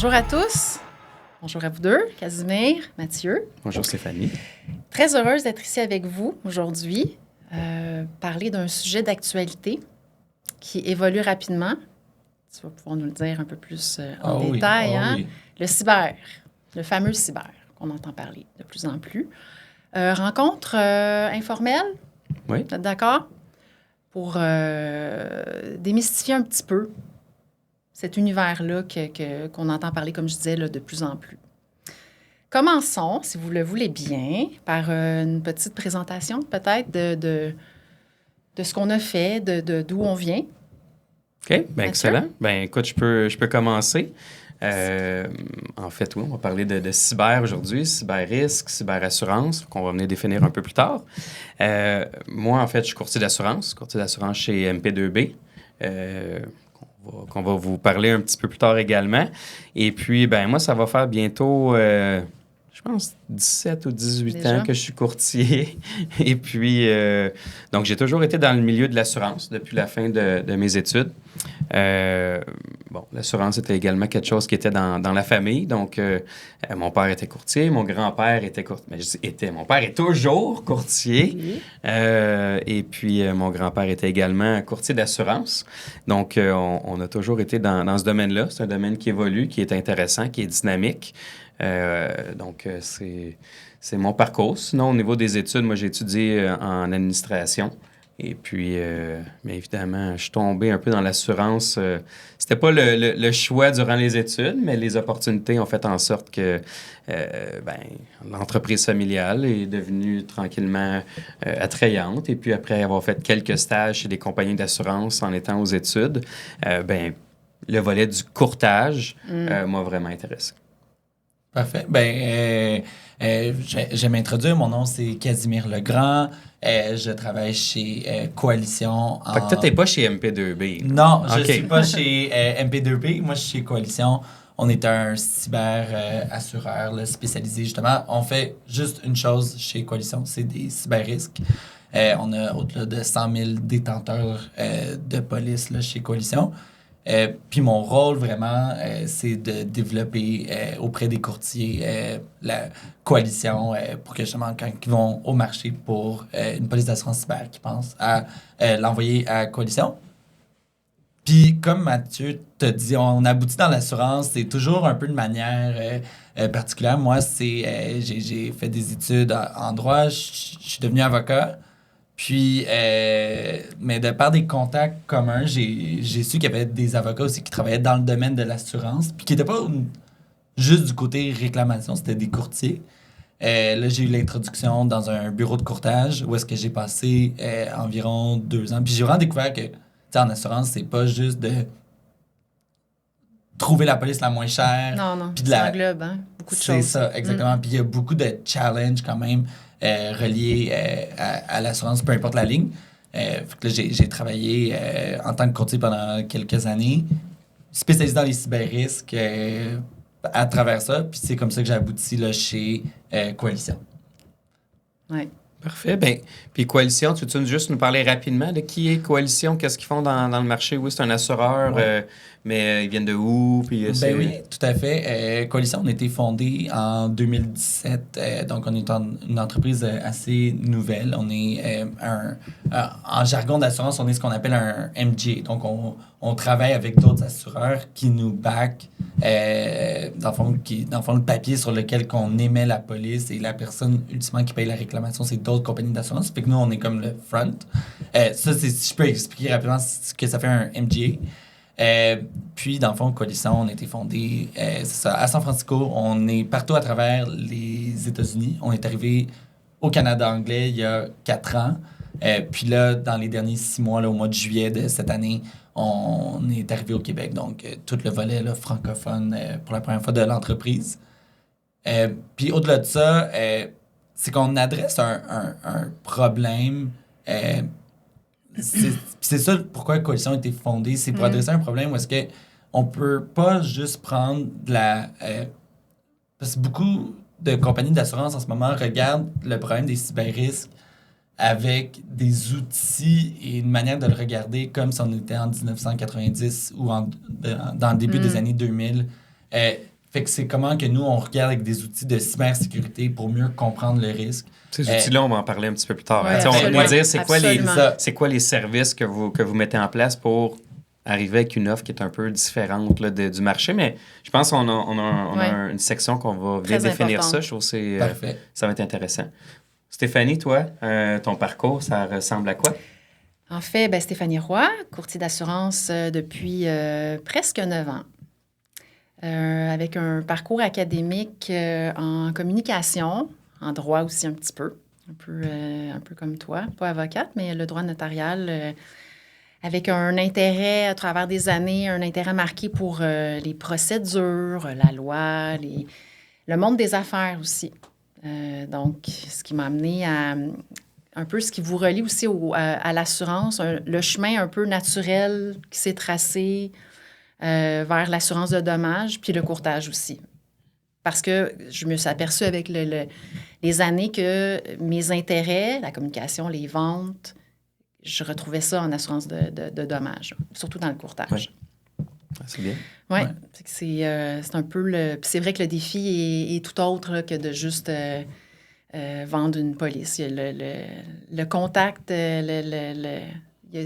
Bonjour à tous. Bonjour à vous deux, Casimir, Mathieu. Bonjour Stéphanie. Très heureuse d'être ici avec vous aujourd'hui, parler d'un sujet d'actualité qui évolue rapidement. Tu vas pouvoir nous le dire un peu plus en détail. Oui. Le cyber, le fameux cyber qu'on entend parler de plus en plus. Rencontre informelle, oui. Vous êtes d'accord? Pour démystifier un petit peu cet univers-là qu'on entend parler, comme je disais, là, de plus en plus. Commençons, si vous le voulez bien, par une petite présentation peut-être de ce qu'on a fait, d'où on vient. OK, bien excellent. Bien écoute, je peux commencer. En fait, oui, on va parler de cyber aujourd'hui, cyber-risque, cyber-assurance, qu'on va venir définir un peu plus tard. Moi, en fait, je suis courtier d'assurance chez MP2B, qu'on va vous parler un petit peu plus tard également. Et puis, ben moi, ça va faire bientôt, je pense, 17 ou 18 Déjà? ans que je suis courtier. Et puis, donc, j'ai toujours été dans le milieu de l'assurance depuis la fin de mes études. Bon, l'assurance était également quelque chose qui était dans la famille. Donc, mon père était courtier, mon grand-père était courtier. Mais je dis était, mon père est toujours courtier. Oui. Et puis, mon grand-père était également courtier d'assurance. Donc, on a toujours été dans ce domaine-là. C'est un domaine qui évolue, qui est intéressant, qui est dynamique. Donc, c'est mon parcours. Sinon, au niveau des études, moi, j'ai étudié en administration. Et puis, bien évidemment, je suis tombé un peu dans l'assurance. C'était pas le choix durant les études, mais les opportunités ont fait en sorte que l'entreprise familiale est devenue tranquillement attrayante. Et puis, après avoir fait quelques stages chez des compagnies d'assurance en étant aux études, le volet du courtage m'a vraiment intéressé. Parfait. Je vais m'introduire. Mon nom, c'est Casimir Legrand. Je travaille chez Coalition. Fait que toi, t'es pas chez MP2B. Non, je suis pas chez MP2B. Moi, je suis chez Coalition. On est un cyber-assureur spécialisé, justement. On fait juste une chose chez Coalition, c'est des cyber-risques. On a au-delà de 100 000 détenteurs de police là, chez Coalition. Puis mon rôle, vraiment, c'est de développer auprès des courtiers la coalition pour que, justement, quand ils vont au marché pour une police d'assurance cyber, qu'ils pensent à l'envoyer à coalition. Puis, comme Mathieu t'a dit, on aboutit dans l'assurance, c'est toujours un peu de manière particulière. Moi, j'ai fait des études en droit, je suis devenu avocat. Puis, mais de par des contacts communs, j'ai su qu'il y avait des avocats aussi qui travaillaient dans le domaine de l'assurance, puis qui n'étaient pas juste du côté réclamation, c'était des courtiers. Là, j'ai eu l'introduction dans un bureau de courtage où est-ce que j'ai passé environ 2 ans. Puis j'ai vraiment découvert que, en assurance, c'est pas juste de trouver la police la moins chère. Non, puis ça englobe beaucoup de choses. C'est ça, exactement. Puis il y a beaucoup de challenges quand même reliés à l'assurance, peu importe la ligne. Fait que là, j'ai travaillé en tant que courtier pendant quelques années, spécialisé dans les cyber-risques à travers ça. Puis c'est comme ça que j'ai abouti là, chez Coalition. Oui. Parfait. Bien, puis Coalition, tu veux juste nous parler rapidement de qui est Coalition? Qu'est-ce qu'ils font dans le marché? Oui, c'est un assureur, mais ils viennent de où? Puis, oui, tout à fait. Coalition, on a été fondé en 2017. Donc, on est une entreprise assez nouvelle. On est en jargon d'assurance, on est ce qu'on appelle un MGA. Donc, on travaille avec d'autres assureurs qui nous backent. Dans le fond, le papier sur lequel on émet la police et la personne ultimement qui paye la réclamation, c'est d'autres compagnies d'assurance. Fait que nous, on est comme le front. Ça, c'est si je peux expliquer rapidement ce que ça fait un MGA. Puis, dans le fond, Coalition, on a été fondé à San Francisco. On est partout à travers les États-Unis. On est arrivé au Canada anglais il y a 4 ans. Puis là, dans les derniers 6 mois, là, au mois de juillet de cette année, on est arrivé au Québec. Donc, tout le volet là, francophone pour la première fois de l'entreprise. Puis, au-delà de ça, c'est qu'on adresse un problème. C'est ça pourquoi la coalition a été fondée. C'est pour adresser un problème où est-ce qu'on peut pas juste prendre de la... parce que beaucoup de compagnies d'assurance en ce moment regardent le problème des cyber-risques avec des outils et une manière de le regarder comme si on était en 1990 ou dans le début des années 2000. Fait que c'est comment que nous, on regarde avec des outils de cybersécurité pour mieux comprendre le risque. Ces outils-là, on va en parler un petit peu plus tard. Ouais, On va absolument. dire Absolument. c'est quoi les services que vous mettez en place pour arriver avec une offre qui est un peu différente là, du marché. Mais je pense qu'on a une section qu'on va bien Très définir importante. ça. Je trouve que c'est, Parfait. ça va être intéressant. Stéphanie, toi, ton parcours, ça ressemble à quoi? En fait, Stéphanie Roy, courtier d'assurance depuis presque 9 ans, avec un parcours académique en communication, en droit aussi un petit peu, un peu comme toi, pas avocate, mais le droit notarial, avec un intérêt à travers des années, un intérêt marqué pour les procédures, la loi, le monde des affaires aussi. Donc, ce qui m'a amené à un peu ce qui vous relie aussi à l'assurance, le chemin un peu naturel qui s'est tracé vers l'assurance de dommages, puis le courtage aussi. Parce que je me suis aperçue avec les années que mes intérêts, la communication, les ventes, je retrouvais ça en assurance de dommages, surtout dans le courtage. Oui. C'est bien. Ouais. Ouais. C'est un peu le... Puis c'est vrai que le défi est tout autre là, que de juste vendre une police. Il y a le contact,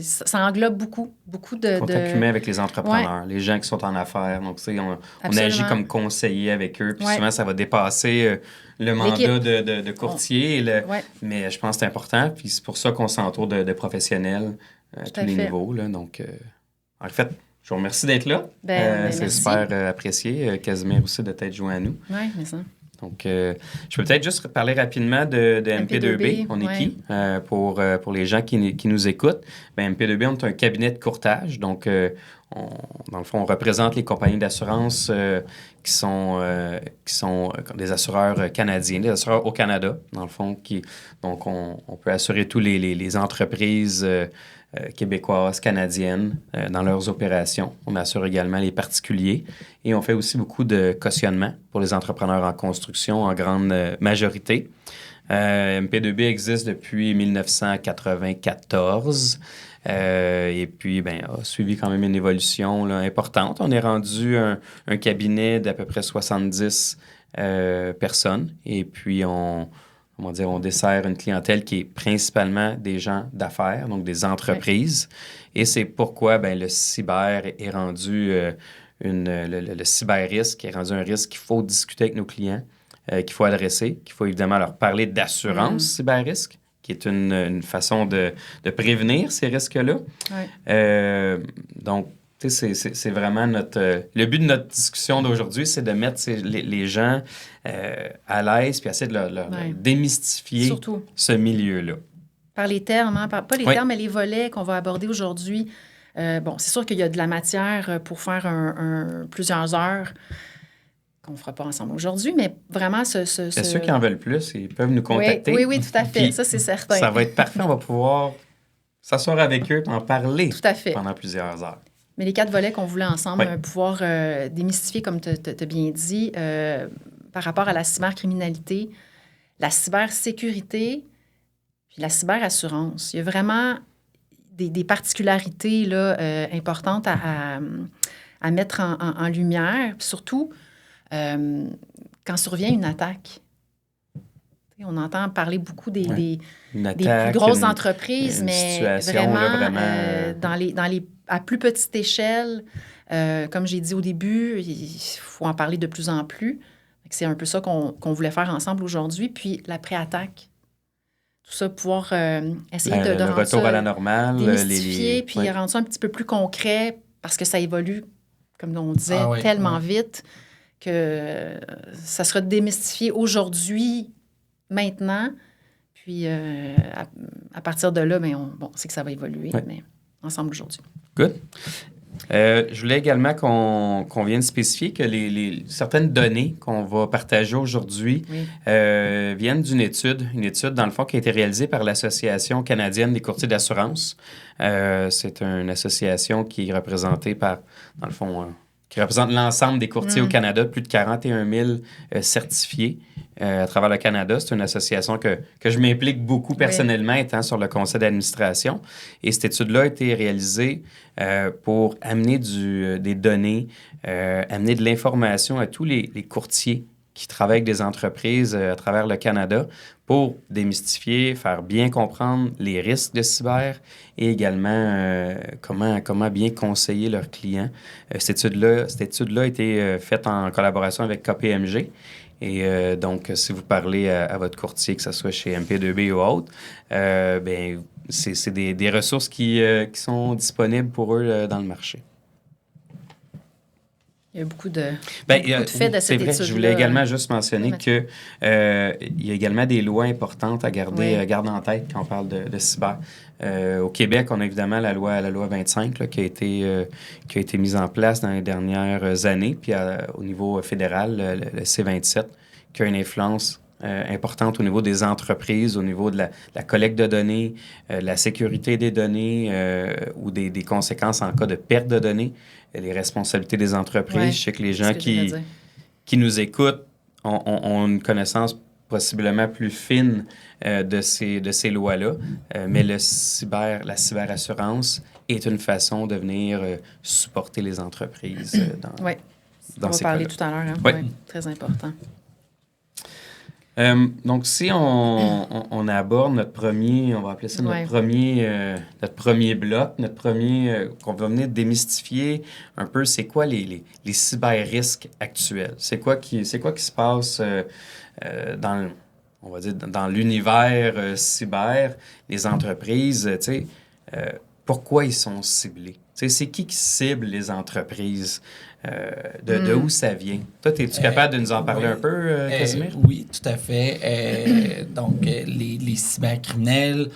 ça englobe beaucoup de... Contact humain avec les entrepreneurs, les gens qui sont en affaires. Donc, tu sais, on agit comme conseiller avec eux. Puis souvent, ça va dépasser le mandat de courtier. Mais je pense que c'est important. Puis c'est pour ça qu'on s'entoure de professionnels à tous les niveaux. Là. Donc, en fait, je vous remercie d'être là. C'est merci. super apprécié. Casimir aussi de t'être joint à nous. Oui, mais ça. Donc, je peux peut-être juste parler rapidement de MP2B. On est qui? Pour les gens qui nous écoutent, MP2B, on est un cabinet de courtage. Donc, dans le fond, on représente les compagnies d'assurance qui sont des assureurs canadiens, des assureurs au Canada, dans le fond. Donc, on peut assurer tous les entreprises québécoises, canadiennes dans leurs opérations. On assure également les particuliers et on fait aussi beaucoup de cautionnement pour les entrepreneurs en construction en grande majorité. MP2B existe depuis 1994 et puis a suivi quand même une évolution là, importante. On est rendu un cabinet d'à peu près 70 personnes et puis on dessert une clientèle qui est principalement des gens d'affaires, donc des entreprises. Oui. Et c'est pourquoi le cyber est rendu le cyber-risque est rendu un risque qu'il faut discuter avec nos clients, qu'il faut adresser, qu'il faut évidemment leur parler d'assurance cyber-risque, qui est une façon de prévenir ces risques-là. Oui. Donc, c'est vraiment le but de notre discussion d'aujourd'hui, c'est de mettre les gens à l'aise puis essayer de leur démystifier surtout ce milieu-là. Par les termes, hein? Pas les termes, mais les volets qu'on va aborder aujourd'hui. C'est sûr qu'il y a de la matière pour faire plusieurs heures qu'on ne fera pas ensemble aujourd'hui, mais vraiment Ceux qui en veulent plus, ils peuvent nous contacter. Oui, tout à fait. Ça, c'est certain. Ça va être parfait. On va pouvoir s'asseoir avec eux et en parler pendant plusieurs heures. Mais les 4 volets qu'on voulait ensemble pouvoir démystifier, comme tu as bien dit, par rapport à la cybercriminalité, la cybersécurité, puis la cyberassurance. Il y a vraiment des particularités là, importantes à mettre en lumière, puis surtout quand survient une attaque. On entend parler beaucoup des plus grosses entreprises, mais vraiment à plus petite échelle, comme j'ai dit au début, il faut en parler de plus en plus. C'est un peu ça qu'on voulait faire ensemble aujourd'hui. Puis l'après-attaque, tout ça, pouvoir essayer de rendre retour à la normale, démystifier, puis rendre ça un petit peu plus concret, parce que ça évolue, comme on disait, tellement vite que ça sera démystifié aujourd'hui, maintenant. Puis à partir de là, on sait que ça va évoluer, mais ensemble aujourd'hui. Good. Je voulais également qu'on vienne spécifier que certaines données qu'on va partager aujourd'hui viennent d'une étude dans le fond qui a été réalisée par l'Association canadienne des courtiers d'assurance. C'est une association qui est représentée par, dans le fond, qui représente l'ensemble des courtiers au Canada, plus de 41 000 certifiés à travers le Canada. C'est une association que je m'implique beaucoup personnellement, étant sur le conseil d'administration. Et cette étude-là a été réalisée pour amener des données, amener de l'information à tous les courtiers qui travaillent avec des entreprises à travers le Canada pour démystifier, faire bien comprendre les risques de cyber et également comment bien conseiller leurs clients. Cette étude-là a été faite en collaboration avec KPMG. Et donc, si vous parlez à votre courtier, que ce soit chez MP2B ou autre, ben, c'est des ressources qui sont disponibles pour eux dans le marché. Il y a beaucoup de faits de cette étude-là. C'est vrai, je voulais également juste mentionner qu'il y a également des lois importantes à garder en tête quand on parle de cyber. Au Québec, on a évidemment la loi 25 là, qui a été mise en place dans les dernières années, puis au niveau fédéral, le C27, qui a une influence importante au niveau des entreprises, au niveau de la collecte de données, la sécurité des données ou des conséquences en cas de perte de données, les responsabilités des entreprises. Ouais, je sais que les gens qui nous écoutent ont une connaissance possiblement plus fine de ces lois-là, mais la cyberassurance est une façon de venir supporter les entreprises dans ces cas-là. On va parler tout à l'heure. Hein? Oui. Ouais, très important. Donc, si on aborde notre premier, on va appeler ça notre premier bloc, qu'on va venir démystifier un peu, c'est quoi les cyber-risques actuels? C'est quoi qui se passe on va dire, dans l'univers cyber, les entreprises, tu sais, pourquoi ils sont ciblés? Tu sais, c'est qui cible les entreprises? De où ça vient? Toi, es-tu capable de nous en parler un peu, Casimir? Oui, tout à fait. Donc, les cybercriminels,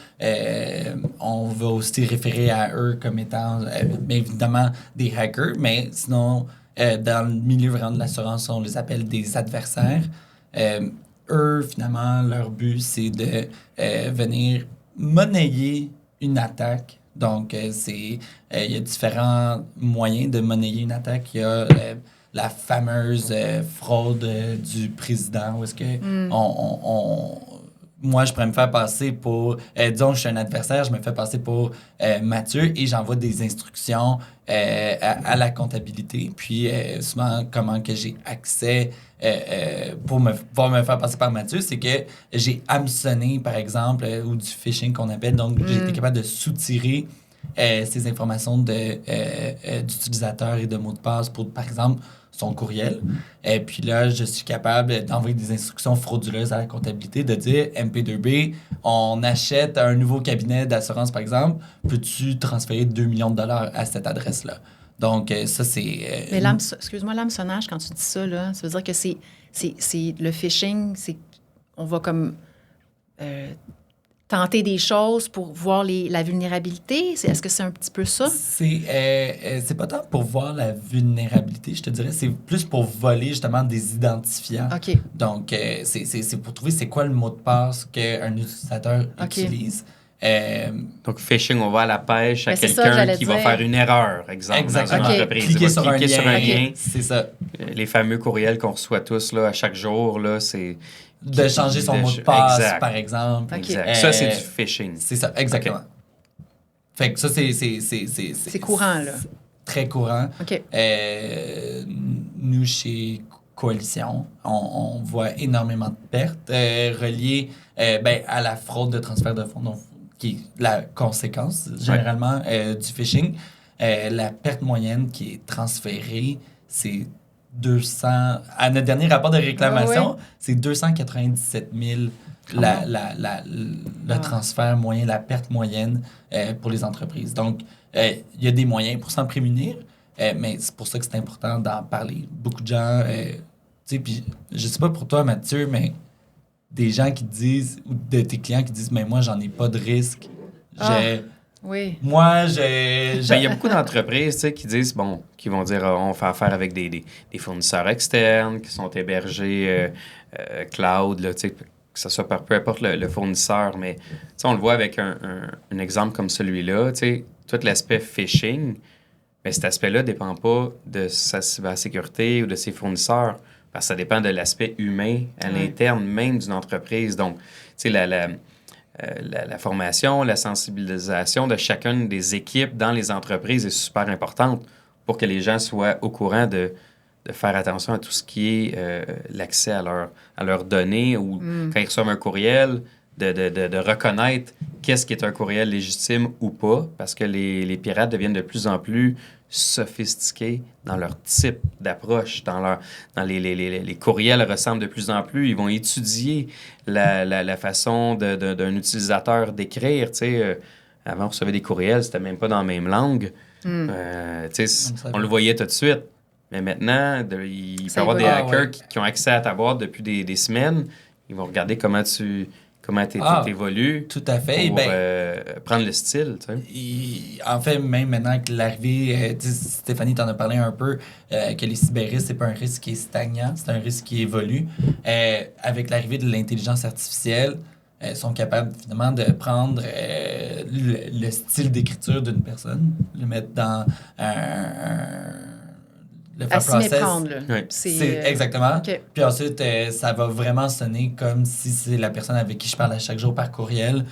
on va aussi référer à eux comme étant, bien évidemment, des hackers, mais sinon, dans le milieu vraiment de l'assurance, on les appelle des adversaires. Eux, finalement, leur but, c'est de venir monnayer une attaque. Donc, il y a différents moyens de monnayer une attaque. Il y a la fameuse fraude du président, où est-ce que moi, je pourrais me faire passer pour... disons, je suis un adversaire, je me fais passer pour Mathieu et j'envoie des instructions à la comptabilité. Puis, souvent, comment que j'ai accès pour pouvoir me faire passer par Mathieu, c'est que j'ai hameçonné, par exemple, ou du phishing qu'on appelle. Donc, j'ai été capable de soutirer ces informations d'utilisateur et de mots de passe pour, par exemple, son courriel. Et puis là, je suis capable d'envoyer des instructions frauduleuses à la comptabilité, de dire MP2B, on achète un nouveau cabinet d'assurance, par exemple, peux-tu transférer 2 millions de dollars à cette adresse-là? Donc, ça, c'est... Mais l'hameçonnage, quand tu dis ça, là, ça veut dire que c'est le phishing, on va comme tenter des choses pour voir la vulnérabilité. Est-ce que c'est un petit peu ça? C'est pas tant pour voir la vulnérabilité, je te dirais. C'est plus pour voler, justement, des identifiants. OK. Donc, c'est pour trouver c'est quoi le mot de passe qu'un utilisateur utilise. Donc, phishing, on va à la pêche à quelqu'un qui va faire une erreur, exemple, dans une entreprise. Cliquer sur un lien. C'est ça. Les fameux courriels qu'on reçoit tous là, à chaque jour, là, c'est... De changer son mot de passe, par exemple. Exact. Ça, c'est du phishing. C'est ça, exactement. Okay. Fait que ça, c'est courant, là. Très courant. OK. Nous, chez Coalition, on voit énormément de pertes reliées à la fraude de transfert de fonds, donc, qui est la conséquence, généralement, du phishing. La perte moyenne qui est transférée, c'est 200... À notre dernier rapport de réclamation, c'est 297 000 le transfert moyen, la perte moyenne pour les entreprises. Donc, il y a des moyens pour s'en prémunir, mais c'est pour ça que c'est important d'en parler. Beaucoup de gens... tu sais, puis je sais pas pour toi, Mathieu, mais des gens qui disent, ou de tes clients qui disent, mais moi, j'en ai pas de risque. Oui. Moi, il y a beaucoup d'entreprises qui disent, qui vont dire, on fait affaire avec des fournisseurs externes qui sont hébergés cloud, là, que ce soit par peu importe le fournisseur. Mais on le voit avec un exemple comme celui-là, tout l'aspect phishing, mais cet aspect-là ne dépend pas de sa cybersécurité ou de ses fournisseurs. Parce que ça dépend de l'aspect humain à l'interne même d'une entreprise. Donc, tu sais, la formation, la sensibilisation de chacune des équipes dans les entreprises est super importante pour que les gens soient au courant de faire attention à tout ce qui est l'accès à leurs données ou quand ils reçoivent un courriel, de reconnaître qu'est-ce qui est un courriel légitime ou pas, parce que les pirates deviennent de plus en plus sophistiqués dans leur type d'approche, dans les courriels ressemblent de plus en plus. Ils vont étudier la façon d'un utilisateur d'écrire. Tu sais, avant, on recevait des courriels, c'était même pas dans la même langue. Tu sais, on le voyait tout de suite. Mais maintenant, il peut y avoir des hackers qui ont accès à ta boîte depuis des semaines. Ils vont regarder comment tu évolues. Tout à fait. Pour prendre le style. Tu sais. En fait, même maintenant que l'arrivée, Stéphanie t'en a parlé un peu, que les cyberrisques, c'est pas un risque qui est stagnant, c'est un risque qui évolue. Avec l'arrivée de l'intelligence artificielle, sont capables finalement de prendre le style d'écriture d'une personne, le mettre dans le faire process. Méprendre, là. Oui. C'est exactement. Okay. Puis ensuite, ça va vraiment sonner comme si c'est la personne avec qui je parle à chaque jour par courriel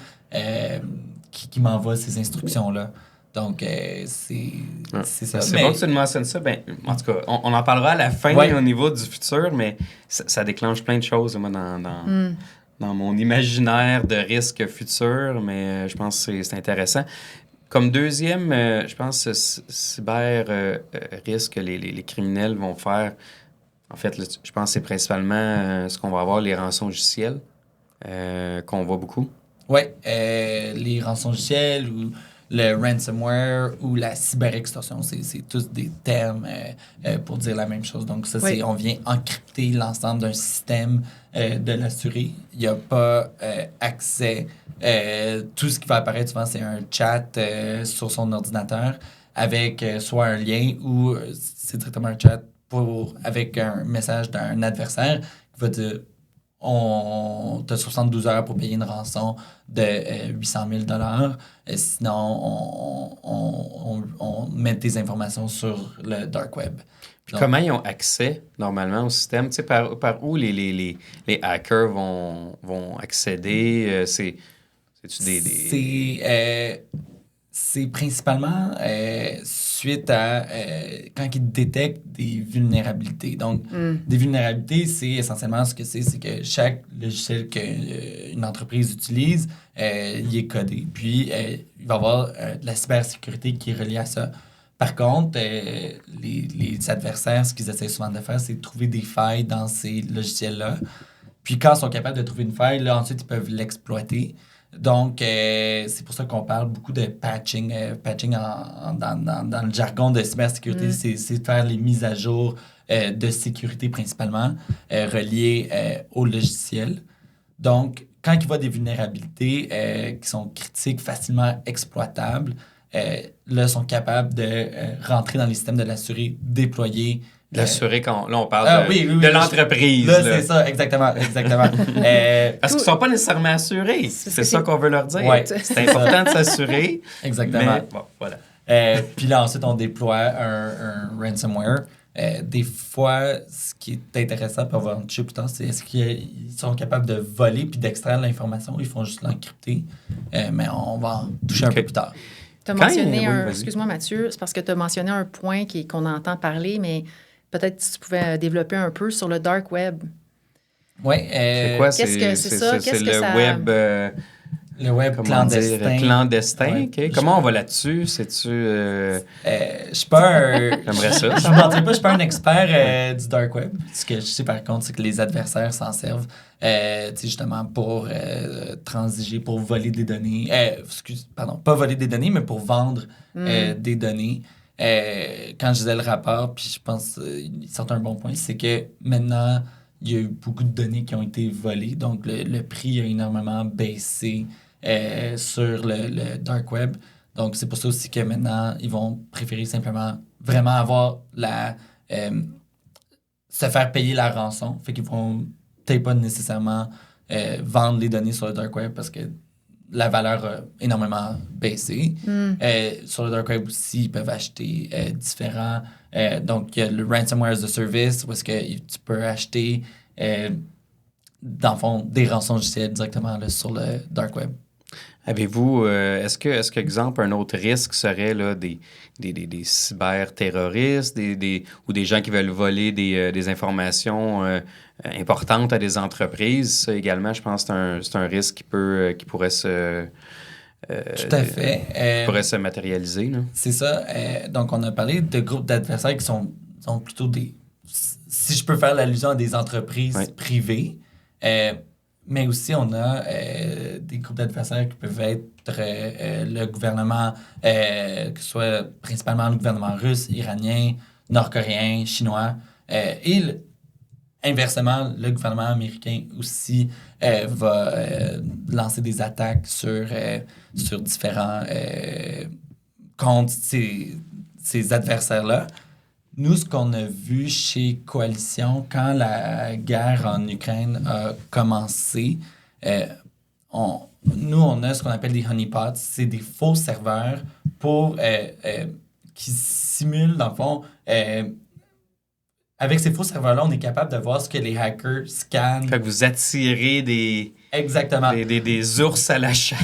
qui m'envoie ces instructions-là. Donc, c'est ça. C'est bon que tu nous mentionnes ça. Ben, en tout cas, on en parlera à la fin au niveau du futur, mais ça déclenche plein de choses moi, dans mon imaginaire de risque futur, mais je pense que c'est intéressant. Comme deuxième, je pense, cyber risque que les criminels vont faire. En fait, je pense que c'est principalement ce qu'on va avoir, les rançongiciels, qu'on voit beaucoup. Oui, les rançongiciels ou le ransomware ou la cyberextorsion, c'est tous des termes pour dire la même chose. Donc, ça, c'est on vient encrypter l'ensemble d'un système de l'assuré. Il n'y a pas accès. Tout ce qui va apparaître souvent, c'est un chat sur son ordinateur avec soit un lien ou c'est directement un chat avec un message d'un adversaire qui va dire tu as 72 heures pour payer une rançon de 800 000 sinon, on met tes informations sur le dark web. Puis comment ils ont accès, normalement, au système? Tu sais, par où les hackers vont accéder? C'est-tu c'est principalement suite à quand ils détectent des vulnérabilités. Donc, des vulnérabilités, c'est essentiellement ce que c'est que chaque logiciel qu'une entreprise utilise, il est codé. Puis, il va y avoir de la cybersécurité qui est reliée à ça. Par contre, les adversaires, ce qu'ils essaient souvent de faire, c'est de trouver des failles dans ces logiciels-là. Puis, quand ils sont capables de trouver une faille, là, ensuite, ils peuvent l'exploiter. Donc, c'est pour ça qu'on parle beaucoup de patching. Patching dans le jargon de cybersécurité, c'est de faire les mises à jour de sécurité principalement reliées au logiciel. Donc, quand il y a des vulnérabilités qui sont critiques, facilement exploitables, là, ils sont capables de rentrer dans les systèmes de l'assuré, déployer. L'assuré, là, on parle de l'entreprise. Là, c'est ça, exactement. Parce qu'ils ne sont pas nécessairement assurés. C'est ça qu'on veut leur dire. Ouais, c'est important de s'assurer. Exactement. Mais, bon, voilà. Puis là, ensuite, on déploie un ransomware. Des fois, ce qui est intéressant, pour avoir un toucher plus tard, c'est est-ce qu'ils sont capables de voler puis d'extraire l'information ou ils font juste l'encrypter. Mais on va en toucher un peu plus tard. Tu as mentionné excuse-moi Mathieu, c'est parce que tu as mentionné un point qu'on entend parler, mais peut-être si tu pouvais développer un peu sur le dark web. Oui. C'est quoi? C'est le web... le web clandestin. Clandestin, ouais. OK. Comment on va là-dessus? C'est-tu... Je suis pas J'aimerais ça. Je ne mentirais pas, je suis pas un expert du dark web. Ce que je sais par contre, c'est que les adversaires s'en servent justement pour transiger, pour voler des données. Pas voler des données, mais pour vendre des données. Quand je disais le rapport, puis je pense qu'il sort un bon point, c'est que maintenant, il y a eu beaucoup de données qui ont été volées. Donc, le prix a énormément baissé sur le dark web. Donc, c'est pour ça aussi que maintenant, ils vont préférer simplement vraiment avoir se faire payer la rançon. Fait qu'ils vont peut-être pas nécessairement vendre les données sur le dark web parce que la valeur a énormément baissé. Sur le dark web aussi, ils peuvent acheter différents... donc, il y a le ransomware as a service, où est-ce que tu peux acheter, dans le fond, des rançongiciels directement là, sur le dark web. Avez-vous, est-ce que, exemple, un autre risque serait là, des cyberterroristes ou des gens qui veulent voler des informations importantes à des entreprises? Ça également, je pense que c'est un risque qui pourrait se... Tout à fait. pourrait se matérialiser. Là. C'est ça. Donc, on a parlé de groupes d'adversaires qui sont plutôt des... Si je peux faire l'allusion à des entreprises privées, mais aussi, on a des groupes d'adversaires qui peuvent être le gouvernement, que ce soit principalement le gouvernement russe, iranien, nord-coréen, chinois. Inversement, le gouvernement américain aussi va lancer des attaques sur différents contre ces adversaires-là. Nous, ce qu'on a vu chez Coalition, quand la guerre en Ukraine a commencé, on a ce qu'on appelle des honeypots. C'est des faux serveurs qui simulent, dans le fond... avec ces faux serveurs-là, on est capable de voir ce que les hackers scannent. Fait que vous attirez des... Exactement. Des ours à la chasse,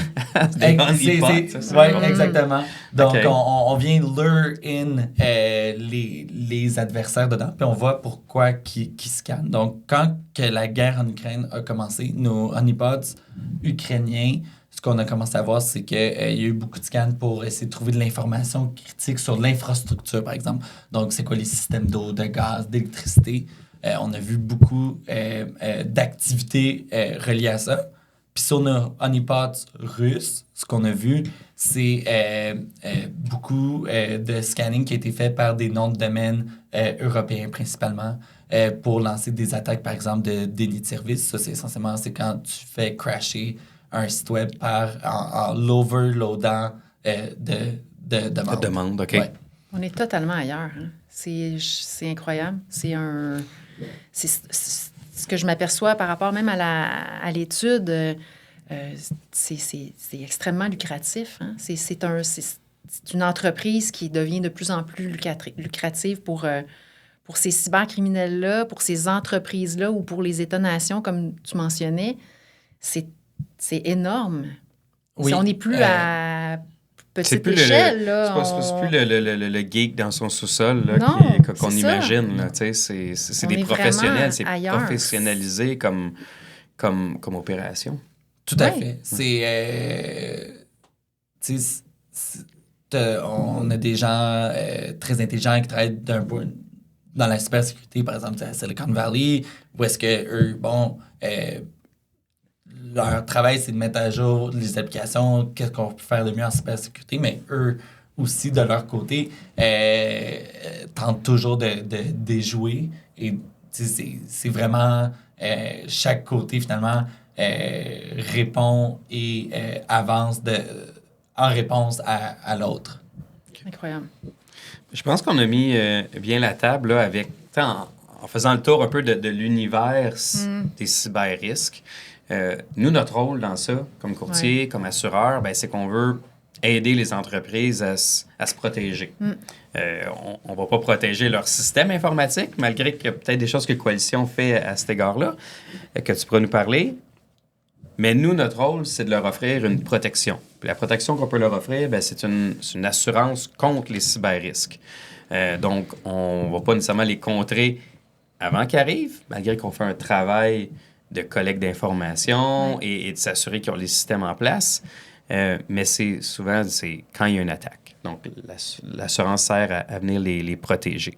des honeypots. Oui, exactement. Donc, okay. on vient lure in les adversaires dedans, puis on voit pourquoi qui scannent. Donc, quand que la guerre en Ukraine a commencé, nos honeypots ukrainiens, ce qu'on a commencé à voir, c'est qu'il y a eu beaucoup de scans pour essayer de trouver de l'information critique sur l'infrastructure, par exemple. Donc, c'est quoi les systèmes d'eau, de gaz, d'électricité? On a vu beaucoup d'activités reliées à ça. Puis sur nos honeypots russes, ce qu'on a vu, c'est beaucoup de scanning qui a été fait par des noms de domaine européens principalement pour lancer des attaques, par exemple, de déni de service. Ça, c'est essentiellement quand tu fais crasher un site web en l'overloadant de demandes. De demandes, OK. Ouais. On est totalement ailleurs. Hein. C'est incroyable. C'est ce que je m'aperçois par rapport même à l'étude. C'est extrêmement lucratif. Hein. C'est une entreprise qui devient de plus en plus lucrative pour ces cybercriminels-là, pour ces entreprises-là ou pour les États-nations, comme tu mentionnais. C'est énorme. Oui, on n'est plus à petite échelle. C'est plus le geek dans son sous-sol qu'on imagine. Là, c'est des professionnels, c'est professionnalisé comme opération. Tout à fait. On a des gens très intelligents qui travaillent dans la cybersécurité, par exemple, à Silicon Valley, où est-ce que eux, leur travail, c'est de mettre à jour les applications, qu'est-ce qu'on peut faire de mieux en cybersécurité, mais eux aussi, de leur côté, tentent toujours de déjouer. Et c'est vraiment chaque côté, finalement, répond et avance en réponse à l'autre. Incroyable. Je pense qu'on a mis bien la table là, en faisant le tour un peu de l'univers des cyber-risques. Nous, notre rôle dans ça, comme courtier, comme assureur, c'est qu'on veut aider les entreprises à se protéger. On ne va pas protéger leur système informatique, malgré qu'il y a peut-être des choses que Coalition fait à cet égard-là, que tu pourras nous parler. Mais nous, notre rôle, c'est de leur offrir une protection. Puis la protection qu'on peut leur offrir, c'est une assurance contre les cyber-risques. Donc, on ne va pas nécessairement les contrer avant qu'ils arrivent, malgré qu'on fait un travail de collecte d'informations et de s'assurer qu'ils ont les systèmes en place. Mais souvent, c'est quand il y a une attaque. Donc, l'assurance sert à venir les protéger.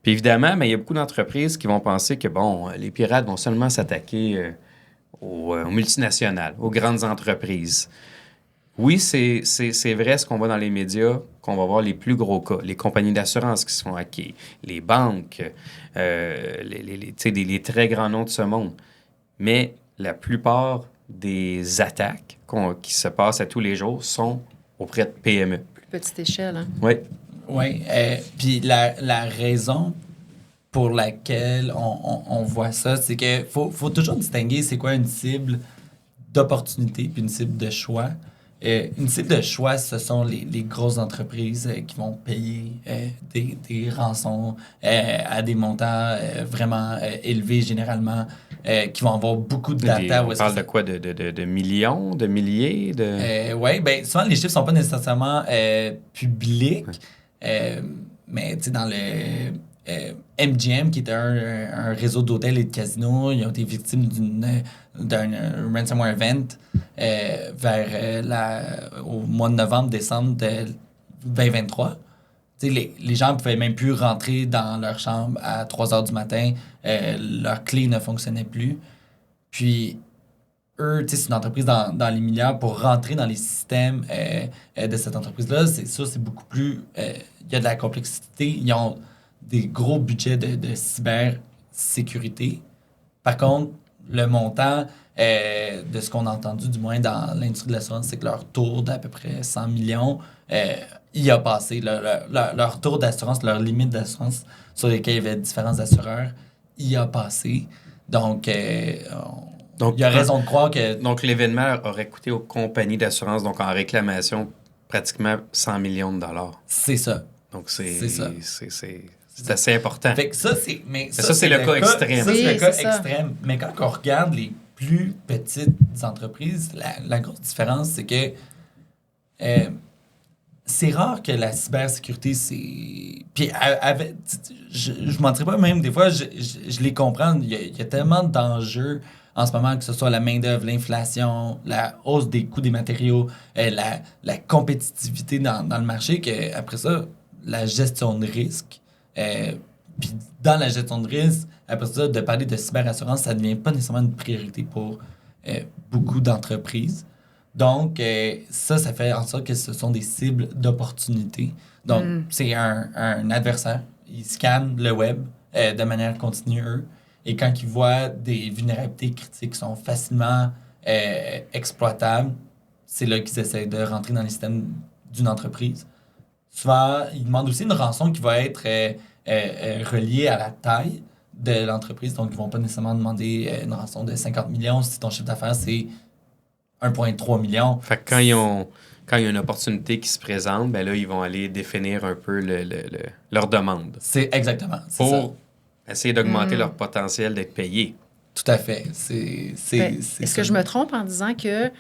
Puis évidemment, il y a beaucoup d'entreprises qui vont penser que, les pirates vont seulement s'attaquer aux multinationales, aux grandes entreprises. Oui, c'est vrai ce qu'on voit dans les médias, qu'on va voir les plus gros cas, les compagnies d'assurance qui se font hacker, les banques, les très grands noms de ce monde. Mais la plupart des attaques qui se passent à tous les jours sont auprès de PME. Plus petite échelle, hein? Oui. Oui. Puis la raison pour laquelle on voit ça, c'est qu'il faut toujours distinguer c'est quoi une cible d'opportunité puis une cible de choix. Une cible de choix, ce sont les grosses entreprises qui vont payer des rançons à des montants vraiment élevés généralement, qui vont avoir beaucoup de data. On parle de quoi? De millions, de milliers? Oui, bien, souvent, les chiffres ne sont pas nécessairement publics, mais tu sais, dans le MGM, qui est un réseau d'hôtels et de casinos, ils ont été victimes d'un ransomware event au mois de novembre-décembre de 2023. Les gens ne pouvaient même plus rentrer dans leur chambre à 3 heures du matin. Leur clé ne fonctionnait plus. Puis, eux, c'est une entreprise dans les milliards. Pour rentrer dans les systèmes de cette entreprise-là, c'est beaucoup plus... Il y a de la complexité. Ils ont des gros budgets de cybersécurité. Par contre, le montant de ce qu'on a entendu, du moins dans l'industrie de l'assurance, c'est que leur taux d'à peu près 100 millions y a passé. Leur taux d'assurance, leur limite d'assurance sur lesquels il y avait différents assureurs, y a passé. Donc, il y a raison de croire que... Donc, l'événement aurait coûté aux compagnies d'assurance, donc en réclamation, pratiquement 100 millions de dollars. C'est ça. Donc, c'est C'est assez important. Fait que ça, c'est le cas extrême. Ça, c'est le Oui, cas c'est ça. extrême. Mais quand on regarde les plus petites entreprises, la grosse différence, c'est que c'est rare que la cybersécurité, c'est... Puis, je mentirais pas, même des fois, je les comprends. Il y a tellement d'enjeux en ce moment, que ce soit la main-d'œuvre, l'inflation, la hausse des coûts des matériaux, la compétitivité dans le marché, qu'après ça, la gestion de risque... Puis dans la gestion de risque, après ça, de parler de cyberassurance, ça ne devient pas nécessairement une priorité pour beaucoup d'entreprises. Donc, ça fait en sorte que ce sont des cibles d'opportunité. Donc, c'est un adversaire. Ils scannent le web de manière continue, eux. Et quand ils voient des vulnérabilités critiques qui sont facilement exploitables, c'est là qu'ils essaient de rentrer dans les systèmes d'une entreprise. Souvent, ils demandent aussi une rançon qui va être reliée à la taille de l'entreprise. Donc, ils ne vont pas nécessairement demander une rançon de 50 millions si ton chiffre d'affaires, c'est 1,3 million. Fait que quand il y a une opportunité qui se présente, ben là, ils vont aller définir un peu leur demande. C'est exactement. Pour ça. essayer d'augmenter leur potentiel d'être payés. Tout à fait. Est-ce que je me trompe en disant que,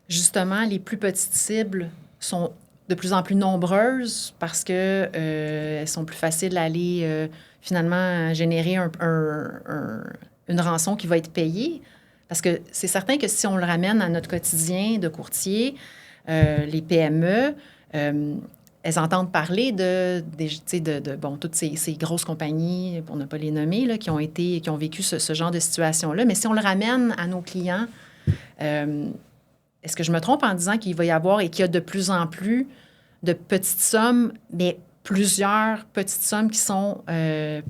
justement, les plus petites cibles sont de plus en plus nombreuses parce que elles sont plus faciles à aller finalement générer une rançon qui va être payée? Parce que c'est certain que si on le ramène à notre quotidien de courtier, les PME, elles entendent parler de toutes ces grosses compagnies, pour ne pas les nommer, là, qui ont vécu ce genre de situation-là. Mais si on le ramène à nos clients, est-ce que je me trompe en disant qu'il va y avoir et qu'il y a de plus en plus de petites sommes, mais plusieurs petites sommes qui sont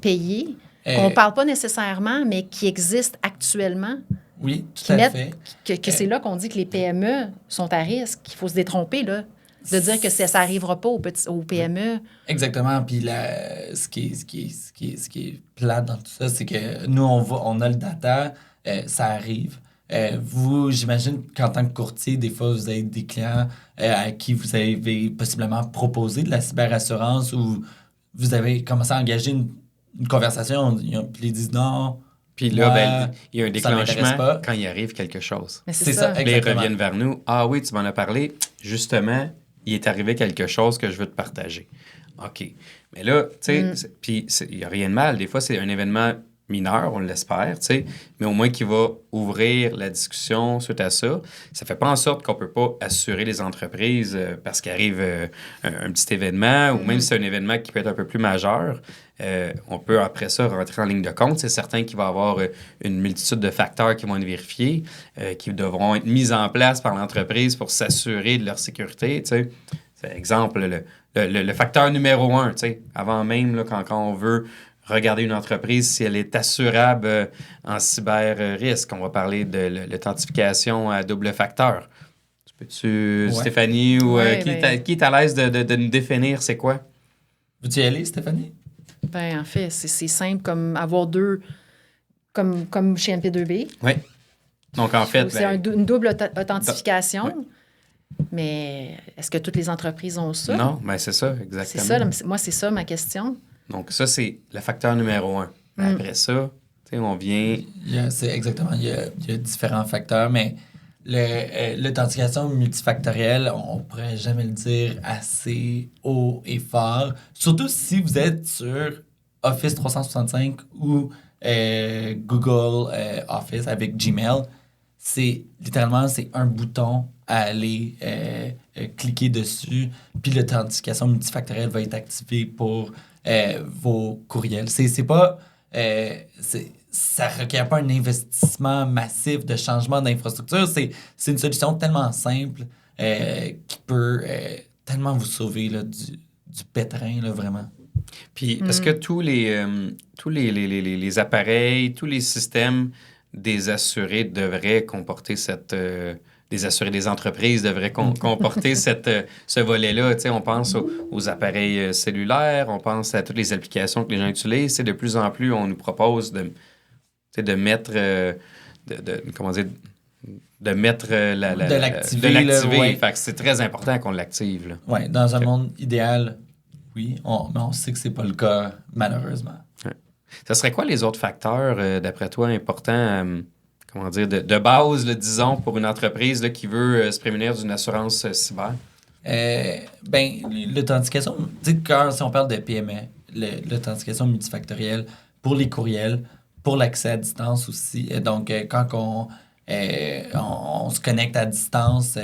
payées, qu'on ne parle pas nécessairement, mais qui existent actuellement? Oui, tout à fait. Que c'est là qu'on dit que les PME sont à risque, qu'il faut se détromper, là, de dire que ça n'arrivera pas aux PME. Exactement. Puis ce qui est plate dans tout ça, c'est que nous, on a le data, ça arrive. Vous, j'imagine qu'en tant que courtier, des fois, vous avez des clients à qui vous avez possiblement proposé de la cyberassurance ou vous avez commencé à engager une conversation, puis ils disent non. Puis là, il y a un ça m'intéresse déclenchement pas. quand il arrive quelque chose. Mais C'est ça, Là, ils exactement. reviennent vers nous. Ah oui, tu m'en as parlé. Justement, il est arrivé quelque chose que je veux te partager. OK. Mais là, tu sais, puis il n'y a rien de mal. Des fois, c'est un événement mineur, on l'espère, tu sais, mais au moins qui va ouvrir la discussion suite à ça. Ça ne fait pas en sorte qu'on ne peut pas assurer les entreprises parce qu'arrive un petit événement ou même si c'est un événement qui peut être un peu plus majeur, on peut après ça rentrer en ligne de compte. C'est certain qu'il va y avoir une multitude de facteurs qui vont être vérifiés, qui devront être mis en place par l'entreprise pour s'assurer de leur sécurité, tu sais. C'est exemple, le facteur numéro 1, tu sais, avant même là, quand on veut regarder une entreprise si elle est assurable en cyber-risque. On va parler de l'authentification à double facteur. Peux-tu, Stéphanie, ou qui est à l'aise de nous définir c'est quoi? Veux-tu y aller, Stéphanie? En fait, c'est simple comme avoir deux, comme chez MP2B. Oui. Donc, en fait... C'est une double authentification. Mais est-ce que toutes les entreprises ont ça? Non, mais c'est ça, exactement. C'est ça, moi, c'est ça ma question. Donc, ça, c'est le facteur numéro 1. Après ça, on vient... C'est exactement. Il y a différents facteurs, mais l'authentification multifactorielle, on pourrait jamais le dire assez haut et fort. Surtout si vous êtes sur Office 365 ou Google Office avec Gmail. C'est un bouton à aller cliquer dessus, puis l'authentification multifactorielle va être activée pour vos courriels. C'est pas... ça ne requiert pas un investissement massif de changement d'infrastructure. C'est une solution tellement simple qui peut tellement vous sauver là, du pétrin, là, vraiment. Puis, est-ce que tous les appareils, tous les systèmes des assurés devraient comporter des assurés des entreprises devraient comporter ce volet-là? Tu sais, on pense aux appareils cellulaires, on pense à toutes les applications que les gens utilisent. De plus en plus, on nous propose de mettre... comment dire? De mettre de l'activer. Ouais. Fait que c'est très important qu'on l'active. Oui, dans un monde idéal, oui. Mais on sait que c'est pas le cas, malheureusement. Ouais. Ça serait quoi les autres facteurs, d'après toi, importants, comment dire, de base, là, disons, pour une entreprise là, qui veut se prémunir d'une assurance cyber? L'authentification, si on parle de PME, l'authentification multifactorielle pour les courriels, pour l'accès à distance aussi. Donc, quand on se connecte à distance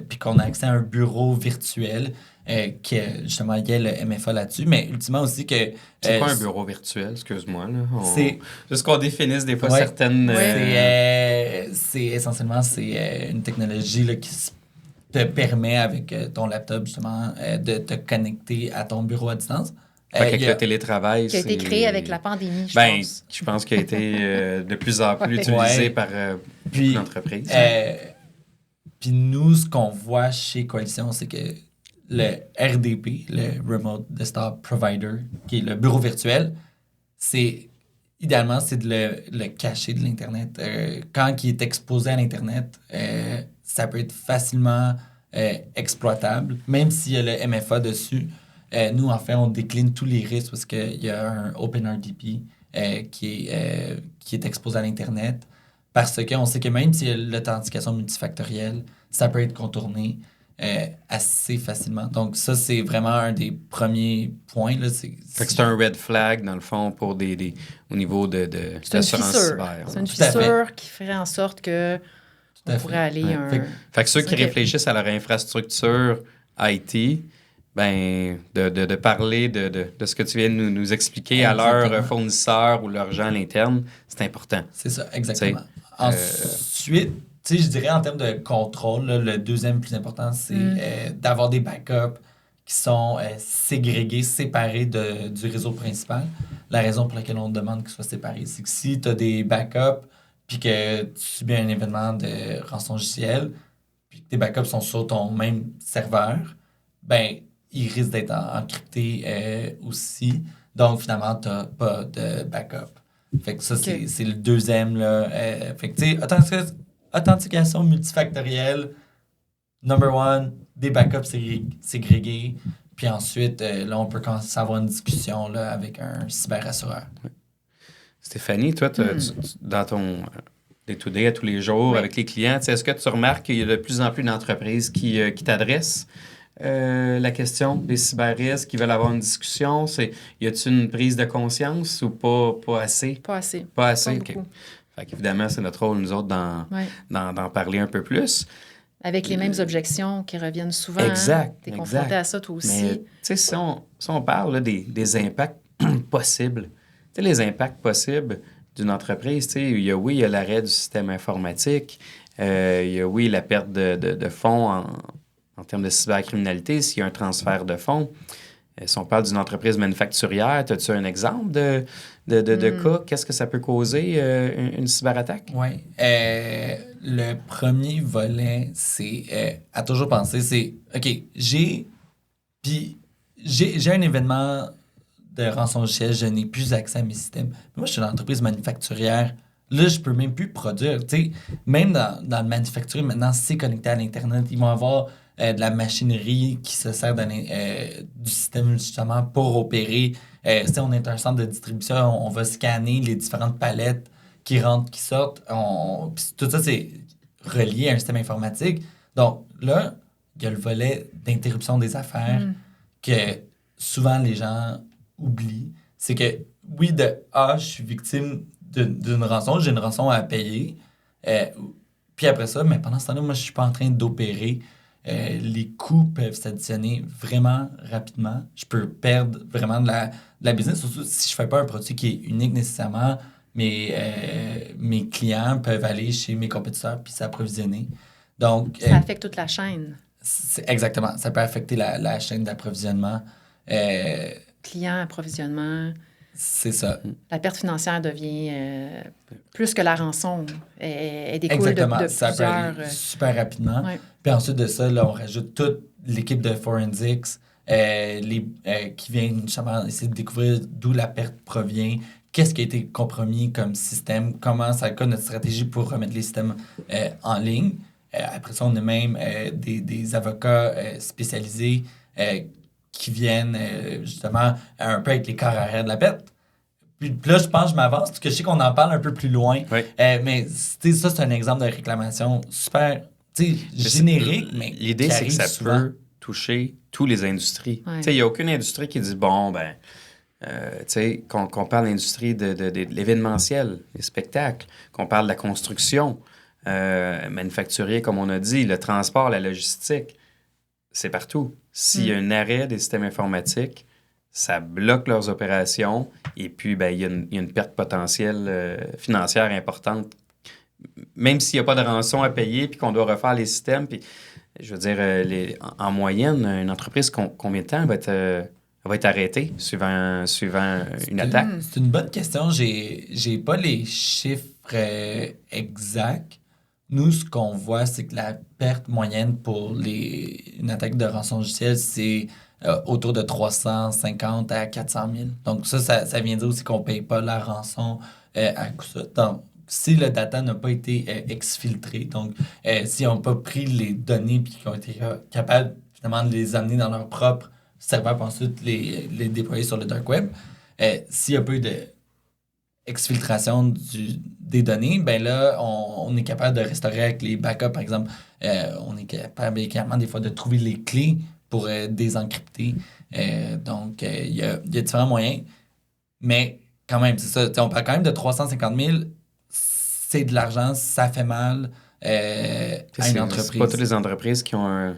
puis qu'on a accès à un bureau virtuel, que justement, il y a le MFA là-dessus, mais ultimement aussi que... C'est quoi un bureau virtuel? Excuse-moi. Là. C'est... Juste qu'on définisse des fois certaines... C'est essentiellement, une technologie là, qui te permet, avec ton laptop, justement, de te connecter à ton bureau à distance. Avec le télétravail, qui a été créé avec la pandémie, je pense. Je pense qu'il a été de plus en plus utilisé par beaucoup d'entreprises. Puis nous, ce qu'on voit chez Coalition, c'est que le RDP, le Remote Desktop Provider, qui est le bureau virtuel, idéalement, c'est de le cacher de l'Internet. Quand il est exposé à l'Internet, ça peut être facilement exploitable, même s'il y a le MFA dessus. Nous, en fait, on décline tous les risques parce qu'il y a un OpenRDP qui est exposé à l'Internet. Parce qu'on sait que même s'il y a l'authentification multifactorielle, ça peut être contourné assez facilement. Donc, ça, c'est vraiment un des premiers points. Là. Fait que c'est un red flag, dans le fond, pour au niveau de l'assurance cyber. C'est une fissure qui ferait en sorte que on pourrait aller Fait que ceux qui réfléchissent à leur infrastructure IT... de parler de ce que tu viens de nous expliquer à leurs fournisseurs ou leurs gens à l'interne, c'est important. C'est ça, exactement. Ensuite, je dirais en termes de contrôle, là, le deuxième plus important, c'est d'avoir des backups qui sont ségrégés, séparés du réseau principal. La raison pour laquelle on demande qu'ils soient séparés, c'est que si tu as des backups puis que tu subis un événement de rançongiciel puis que tes backups sont sur ton même serveur, ils risquent d'être encryptés aussi. Donc, finalement, tu n'as pas de backup. Fait que ça, c'est le deuxième. Là. Fait que, tu sais, authentification multifactorielle, number one, des backups ségrégés. Puis ensuite, là, on peut commencer à avoir une discussion là, avec un cyberassureur. Oui. Stéphanie, toi, dans ton day-to-day, à tous les jours, avec les clients, est-ce que tu remarques qu'il y a de plus en plus d'entreprises qui t'adressent la question des cyber-risques, qui veulent avoir une discussion? Y a-t-il une prise de conscience ou pas assez? Pas assez. Pas assez, pas OK. Fait qu'évidemment, c'est notre rôle, nous autres, d'en parler un peu plus. Avec les mêmes objections qui reviennent souvent. Exact. Tu es confronté à ça, toi aussi. Mais, tu sais, si on parle là, des impacts possibles, tu sais, les impacts possibles d'une entreprise, tu sais, il y a l'arrêt du système informatique, il y a, la perte de fonds en termes de cybercriminalité, s'il y a un transfert de fonds. Si on parle d'une entreprise manufacturière, as-tu un exemple de cas? Qu'est-ce que ça peut causer, une cyberattaque? Oui. Le premier volet, c'est à toujours penser, c'est OK, j'ai un événement de rançongiciel, je n'ai plus accès à mes systèmes. Mais moi, je suis une entreprise manufacturière là, je peux même plus produire. Tu sais, même dans le manufacturier, maintenant, c'est connecté à l'Internet. Ils vont avoir de la machinerie qui se sert du système, justement, pour opérer. Si on est un centre de distribution, on va scanner les différentes palettes qui rentrent, qui sortent. Puis tout ça, c'est relié à un système informatique. Donc là, il y a le volet d'interruption des affaires que souvent les gens oublient. C'est que, oui, je suis victime d'une rançon, j'ai une rançon à payer. Puis après ça, mais pendant ce temps-là, moi, je suis pas en train d'opérer. Les coûts peuvent s'additionner vraiment rapidement. Je peux perdre vraiment de la business, surtout si je fais pas un produit qui est unique nécessairement. Mes clients peuvent aller chez mes compétiteurs puis s'approvisionner. Donc, ça affecte toute la chaîne. Exactement. Ça peut affecter la chaîne d'approvisionnement. Client, approvisionnement. C'est ça. La perte financière devient plus que la rançon. Elle découle Exactement. de ça plusieurs... peut aller super rapidement. Ouais. Puis ensuite de ça, là, on rajoute toute l'équipe de forensics qui vient justement essayer de découvrir d'où la perte provient, qu'est-ce qui a été compromis comme système, comment ça a notre stratégie pour remettre les systèmes en ligne. Après ça, on a même des avocats spécialisés qui viennent justement un peu avec les corps arrière de la perte. Puis là, je pense que je m'avance, parce que je sais qu'on en parle un peu plus loin. Oui. Mais ça, c'est un exemple de réclamation super générique, mais l'idée, c'est que ça peut toucher toutes les industries. Ouais. Il n'y a aucune industrie qui dit, qu'on parle d'industrie de l'événementiel, des spectacles, qu'on parle de la construction, manufacturier, comme on a dit, le transport, la logistique, c'est partout. S'il y a un arrêt des systèmes informatiques, ça bloque leurs opérations et puis il y a une perte potentielle financière importante. Même s'il n'y a pas de rançon à payer puis qu'on doit refaire les systèmes, puis je veux dire, en moyenne, une entreprise, combien de temps va être arrêtée suivant une attaque? C'est une bonne question. J'ai pas les chiffres exacts. Nous, ce qu'on voit, c'est que la perte moyenne pour une attaque de rançon logicielle, c'est autour de 350 à 400 000. Donc ça vient dire aussi qu'on ne paye pas la rançon à coup ça. Donc, si le data n'a pas été exfiltré, donc si on n'a pas pris les données et qu'ils ont été capables finalement de les amener dans leur propre serveur pour ensuite les déployer sur le dark web, s'il n'y a pas eu de exfiltration des données, ben là, on est capable de restaurer avec les backups, par exemple. On est capable également des fois de trouver les clés pour désencrypter. Donc, il y a différents moyens. Mais quand même, c'est ça. On parle quand même de 350 000. C'est de l'argent, ça fait mal à une entreprise. C'est pas toutes les entreprises qui ont un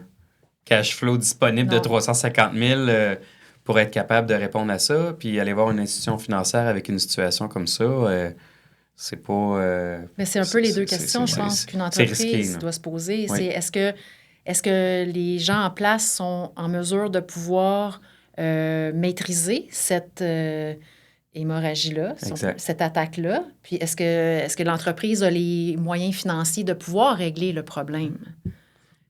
cash flow disponible de 350 000 pour être capable de répondre à ça, puis aller voir une institution financière avec une situation comme ça, c'est pas... Mais c'est un peu les deux questions, je pense, qu'une entreprise doit se poser. Oui. C'est est-ce que les gens en place sont en mesure de pouvoir maîtriser cette hémorragie-là, cette attaque-là? Puis est-ce que l'entreprise a les moyens financiers de pouvoir régler le problème?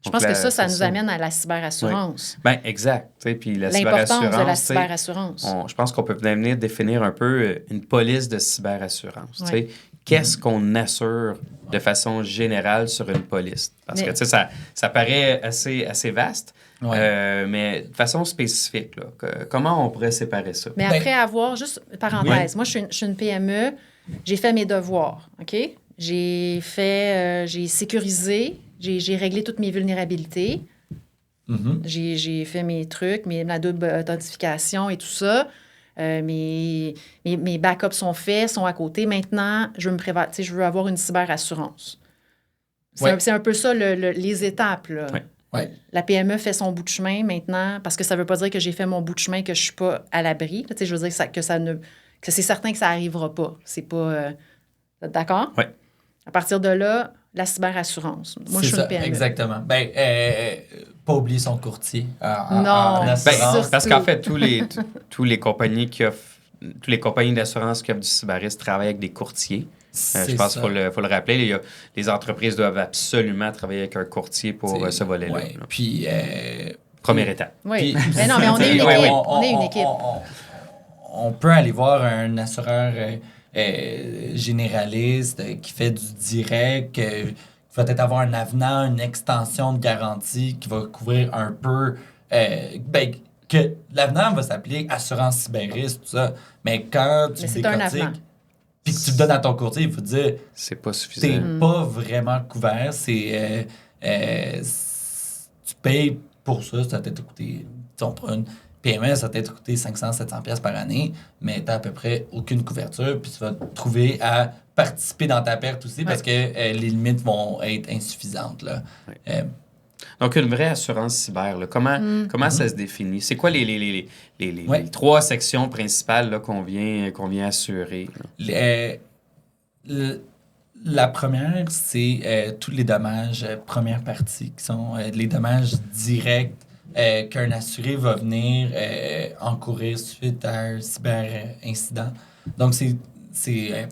Je pense que ça nous amène à la cyberassurance. Oui. Bien, exact. Puis l'importance de la cyberassurance. Je pense qu'on peut venir définir un peu une police de cyberassurance. Oui. Qu'est-ce qu'on assure de façon générale sur une police? Parce que ça paraît assez vaste, mais de façon spécifique. Là, comment on pourrait séparer ça? Mais après avoir, juste parenthèse, moi, je suis une PME, j'ai fait mes devoirs, OK? J'ai sécurisé, j'ai réglé toutes mes vulnérabilités. Mm-hmm. J'ai fait mes trucs, la double authentification et tout ça. Mes backups sont faits, sont à côté. Maintenant, je veux avoir une cyberassurance. C'est un peu ça, les étapes. Là. Ouais. La PME fait son bout de chemin maintenant, parce que ça ne veut pas dire que j'ai fait mon bout de chemin, que je ne suis pas à l'abri. Je veux dire que c'est certain que ça n'arrivera pas. C'est pas... D'accord? Oui. À partir de là, la cyberassurance. Moi, je suis une PME. Exactement. Pas oublier son courtier. Non, parce qu'en fait, tous les compagnies d'assurance qui offrent du cyberrisque travaillent avec des courtiers. Je pense qu'il faut le rappeler. Les entreprises doivent absolument travailler avec un courtier pour ce volet-là. Ouais. Puis... première étape. Oui. Mais non, mais on est une équipe. On est une équipe. On peut aller voir un assureur généraliste, qui fait du direct, qui va peut-être avoir un avenant, une extension de garantie qui va couvrir un peu... que l'avenant va s'appeler assurance cyberrisque, tout ça. Mais quand tu c'est un avenant. puis que tu le donnes à ton courtier, il faut dire... C'est pas suffisant. T'es pas vraiment couvert. Tu payes pour ça. Ça va peut-être coûté... Pour une PME, ça va peut-être coûté 500-700$ par année, mais tu n'as à peu près aucune couverture. Puis tu vas te trouver à participer dans ta perte aussi parce que les limites vont être insuffisantes. Là. Donc, une vraie assurance cyber, là, comment ça se définit? C'est quoi les 3 sections principales là, qu'on vient assurer? La première, c'est tous les dommages première partie, qui sont les dommages directs qu'un assuré va venir encourir suite à un cyber-incident. Donc, c'est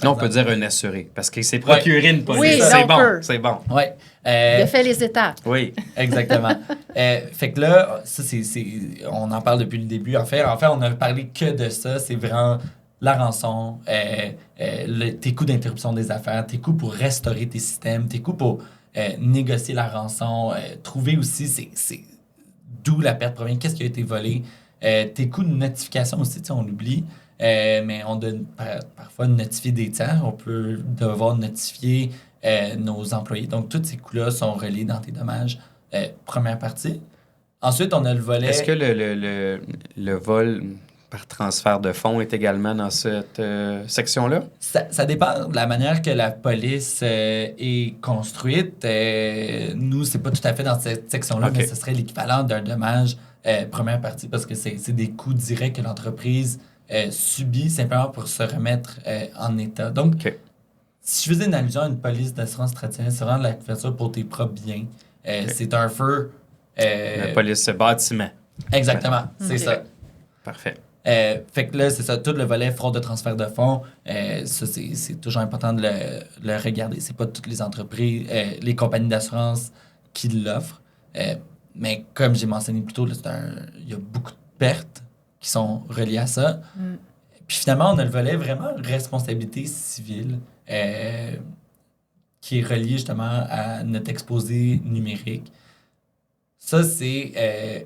on peut dire un assuré, parce qu'il s'est procuré une police. Oui, c'est bon. Oui. Il a fait les étapes. Oui. Exactement. Fait que là, ça, on en parle depuis le début. En fait, on n'a parlé que de ça. C'est vraiment la rançon, tes coûts d'interruption des affaires, tes coûts pour restaurer tes systèmes, tes coûts pour négocier la rançon, trouver aussi d'où la perte provient, qu'est-ce qui a été volé, tes coûts de notification aussi, on l'oublie. Mais on doit parfois notifier des tiers. On peut devoir notifier nos employés. Donc, tous ces coûts-là sont reliés dans tes dommages. Première partie. Ensuite, on a le volet... Est-ce que le vol par transfert de fonds est également dans cette section-là? Ça dépend de la manière que la police est construite. Nous, c'est pas tout à fait dans cette section-là, mais ce serait l'équivalent d'un dommage première partie parce que c'est des coûts directs que l'entreprise subit simplement pour se remettre en état. Donc, si je faisais une allusion à une police d'assurance traditionnelle, c'est vraiment la couverture pour tes propres biens. C'est un feu... la police bâtiment. Exactement, c'est ça. Parfait. Fait que là, c'est ça, tout le volet fraude de transfert de fonds, ça, c'est toujours important de le regarder. C'est pas toutes les entreprises, les compagnies d'assurance qui l'offrent. Mais comme j'ai mentionné plus tôt, il y a beaucoup de pertes qui sont reliées à ça. Puis finalement, on a le volet vraiment responsabilité civile qui est relié justement à notre exposé numérique. Ça, disons,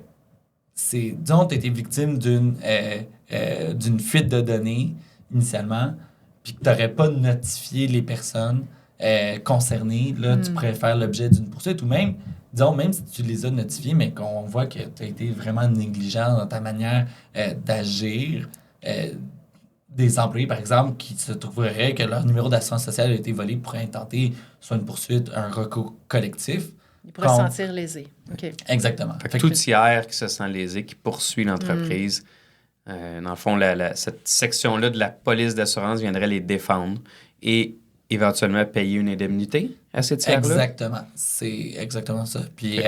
tu as été victime d'une fuite de données initialement, puis que tu n'aurais pas notifié les personnes concernées. Là, tu pourrais faire l'objet d'une poursuite ou même, disons, même si tu les as notifiées, mais qu'on voit que tu as été vraiment négligent dans ta manière d'agir. Des employés, par exemple, qui se trouveraient que leur numéro d'assurance sociale a été volé pourraient intenter soit une poursuite, un recours collectif. Ils pourraient se sentir lésés. Okay. Exactement. Fait que tout tiers qui se sent lésé, qui poursuit l'entreprise, dans le fond, cette section-là de la police d'assurance viendrait les défendre et éventuellement payer une indemnité à ces tiers-là? Exactement. C'est exactement ça. Puis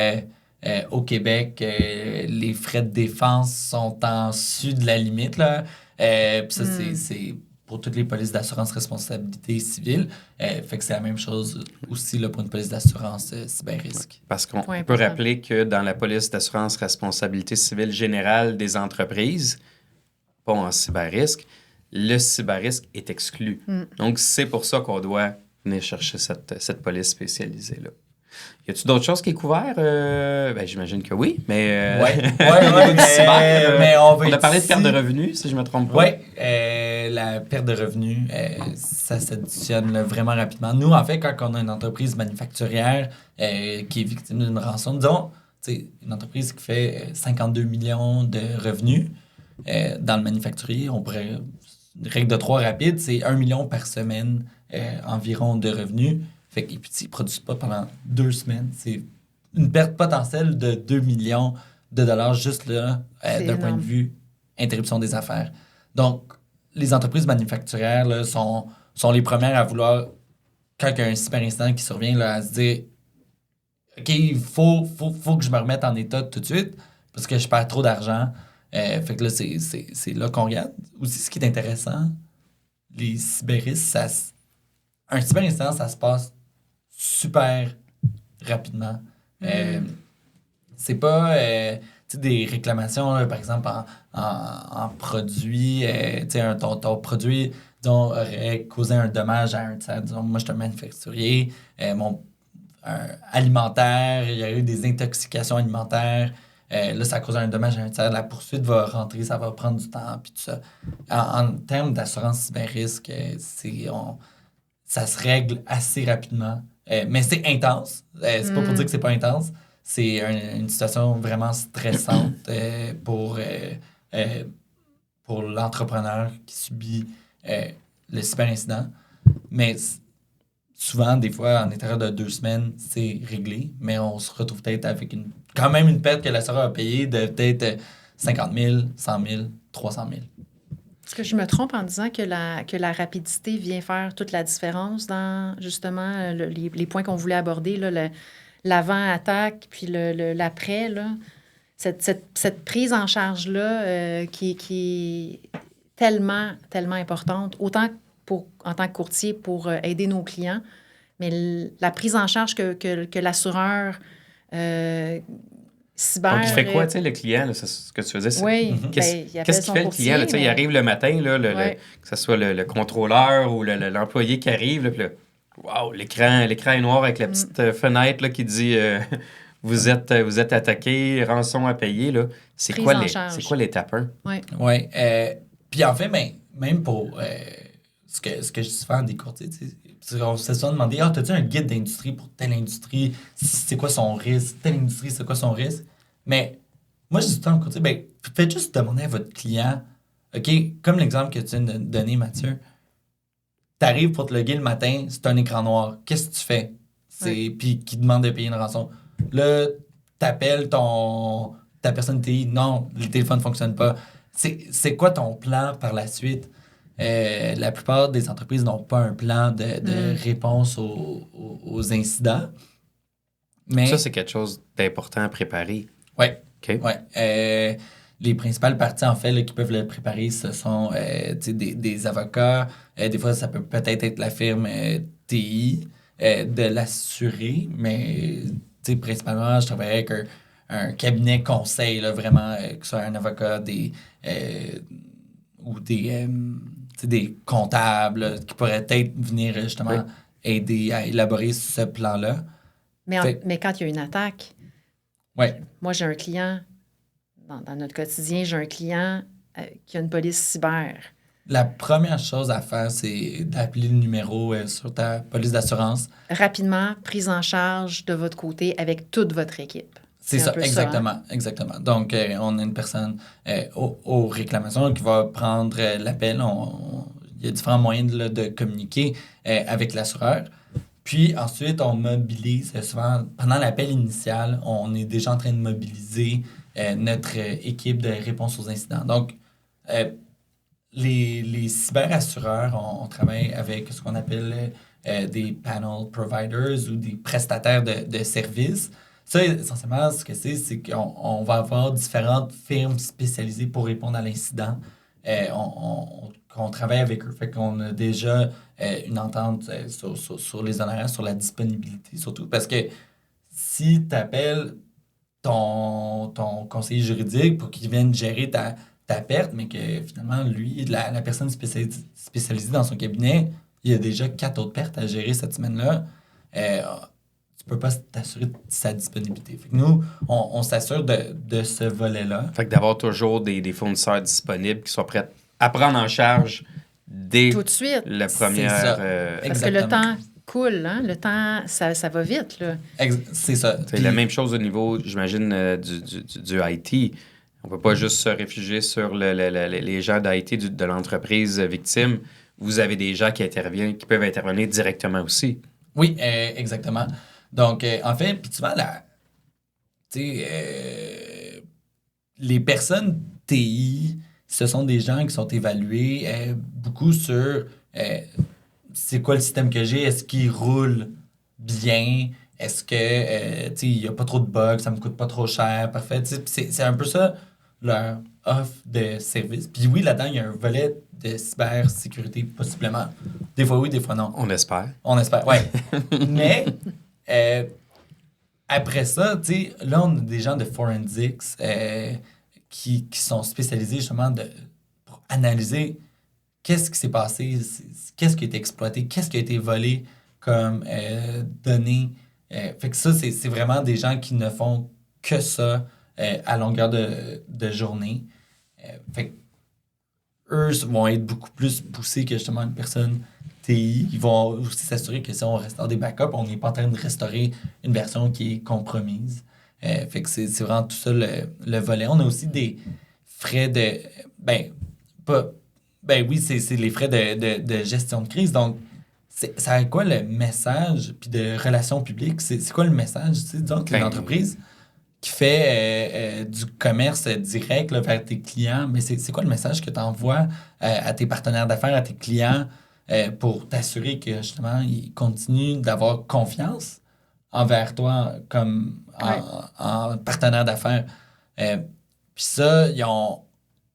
au Québec, les frais de défense sont en dessus de la limite, là. Puis ça, c'est pour toutes les polices d'assurance responsabilité civile. Fait que c'est la même chose aussi là, pour une police d'assurance cyber-risque. Parce qu'on peut rappeler que dans la police d'assurance responsabilité civile générale des entreprises, pas en cyber-risque, le cyber-risque est exclu. Donc, c'est pour ça qu'on doit venir chercher cette police spécialisée-là. Y a-t-il d'autres choses qui est couvert? J'imagine que oui, mais... mais on a parlé de perte de revenus, si je ne me trompe pas. Oui, la perte de revenus, ça s'additionne vraiment rapidement. Nous, en fait, quand on a une entreprise manufacturière qui est victime d'une rançon, disons, une entreprise qui fait 52 millions de revenus dans le manufacturier, on pourrait... Règle de 3 rapide, c'est 1 million par semaine environ de revenus. Fait qu'ils ne produisent pas pendant 2 semaines. C'est une perte potentielle de 2 millions de dollars juste là, d'un point de vue interruption des affaires. Donc, les entreprises manufacturières là, sont les premières à vouloir, quand il y a un super incident qui survient, là, à se dire OK, il faut que je me remette en état tout de suite parce que je perds trop d'argent. Fait que là, c'est là qu'on regarde. Aussi, ce qui est intéressant, les cyberistes, un cyber-incident, ça se passe super rapidement. C'est pas des réclamations, là, par exemple, en produit. Ton produit disons, aurait causé un dommage à un tiers. Disons, moi, je suis un manufacturier, alimentaire, il y a eu des intoxications alimentaires. Là, ça cause un dommage à un tiers. La poursuite va rentrer, ça va prendre du temps, puis tout ça. En termes d'assurance cyber-risque, ça se règle assez rapidement. Mais c'est intense. C'est pas pour dire que c'est pas intense. C'est une situation vraiment stressante pour l'entrepreneur qui subit le cyberincident. Mais souvent, des fois, en intérieur de 2 semaines, c'est réglé. Mais on se retrouve peut-être avec quand même une perte que l'assureur a payée de peut-être 50 000, 100 000, 300 000. Est-ce que je me trompe en disant que la rapidité vient faire toute la différence dans, justement, les points qu'on voulait aborder, là, l'avant-attaque puis l'après, là? Cette prise en charge-là qui est tellement, tellement importante, autant en tant que courtier pour aider nos clients, mais la prise en charge que l'assureur cyber... Donc, il fait quoi, tu sais, le client, là, c'est ce que tu faisais? Oui, Qu'est-ce qu'il fait, le client? Là, il arrive le matin, là, que ce soit le contrôleur ou l'employé qui arrive, là, puis là, wow, l'écran est noir avec la petite fenêtre là, qui dit vous êtes attaqué, rançon à payer. Là. C'est quoi l'étape 1? Oui. Puis en fait, même pour ce que je dis souvent des courtiers, on s'est souvent demandé as-tu un guide d'industrie pour telle industrie? C'est quoi son risque? Telle industrie, c'est quoi son risque? Mais moi, je dis tout le temps au courtier, faites juste demander à votre client, OK, comme l'exemple que tu viens de donner, Mathieu. T'arrives pour te loguer le matin, c'est un écran noir. Qu'est-ce que tu fais? Puis qui demande de payer une rançon. Là, t'appelles ta personne TI. Non, le téléphone ne fonctionne pas. C'est quoi ton plan par la suite? La plupart des entreprises n'ont pas un plan de réponse aux incidents. Mais ça, c'est quelque chose d'important à préparer. Oui. OK. Ouais. Les principales parties, en fait, là, qui peuvent le préparer, ce sont des avocats. Des fois, ça peut peut-être être la firme TI de l'assurer, mais principalement, je travaille avec un cabinet conseil, là, vraiment, que ce soit un avocat ou des comptables là, qui pourraient peut-être venir justement aider à élaborer ce plan-là. Mais quand il y a une attaque, moi, j'ai un client... Dans notre quotidien, j'ai un client qui a une police cyber. La première chose à faire, c'est d'appeler le numéro sur ta police d'assurance. Rapidement, prise en charge de votre côté avec toute votre équipe. C'est ça, exactement. Exactement. Donc, on a une personne aux réclamations qui va prendre l'appel. Il y a différents moyens de communiquer avec l'assureur. Puis ensuite, on mobilise souvent, pendant l'appel initial, on est déjà en train de mobiliser notre équipe de réponse aux incidents. Donc, les cyberassureurs, on travaille avec ce qu'on appelle des panel providers ou des prestataires de services. Ça, essentiellement, ce que c'est qu'on va avoir différentes firmes spécialisées pour répondre à l'incident. On travaille avec eux. Fait qu'on a déjà une entente sur les honoraires, sur la disponibilité, surtout. Parce que si tu appelles ton conseiller juridique pour qu'il vienne gérer ta perte, mais que finalement, lui, la personne spécialisée dans son cabinet, il y a déjà 4 autres pertes à gérer cette semaine-là. Tu peux pas t'assurer de sa disponibilité. Fait que nous, on s'assure de ce volet-là. Fait que d'avoir toujours des fournisseurs disponibles qui soient prêts à prendre en charge dès tout de suite. La première... Parce que le temps coule, hein? Le temps, ça va vite, là. C'est ça. C'est la même chose au niveau, j'imagine, du IT. On ne peut pas juste se réfugier sur les gens d'IT de l'entreprise victime. Vous avez des gens qui peuvent intervenir directement aussi. Oui, exactement. Donc, en fait, puis souvent, les personnes TI, ce sont des gens qui sont évalués beaucoup sur c'est quoi le système que j'ai, est-ce qu'il roule bien, est-ce que il n'y a pas trop de bugs, ça me coûte pas trop cher, parfait. C'est un peu ça leur offre de service. Puis oui, là-dedans, il y a un volet de cybersécurité, possiblement. Des fois oui, des fois non. On espère. On espère, oui. Mais après ça, là, on a des gens de forensics qui sont spécialisés justement pour analyser qu'est-ce qui s'est passé, qu'est-ce qui a été exploité, qu'est-ce qui a été volé comme données. Fait que ça, c'est vraiment des gens qui ne font que ça à longueur de journée. Fait que eux vont être beaucoup plus poussés que justement une personne TI. Ils vont aussi s'assurer que si on restaure des backups, on n'est pas en train de restaurer une version qui est compromise. Fait que c'est vraiment tout ça le volet. On a aussi des frais de... oui, c'est les frais de gestion de crise. Donc, ça a quoi le message puis de relations publiques? C'est quoi le message? Tu sais, disons que une entreprise qui fait du commerce direct là, vers tes clients, mais c'est quoi le message que tu envoies à tes partenaires d'affaires, à tes clients pour t'assurer que justement ils continuent d'avoir confiance envers toi comme en partenaire d'affaires? Puis ça,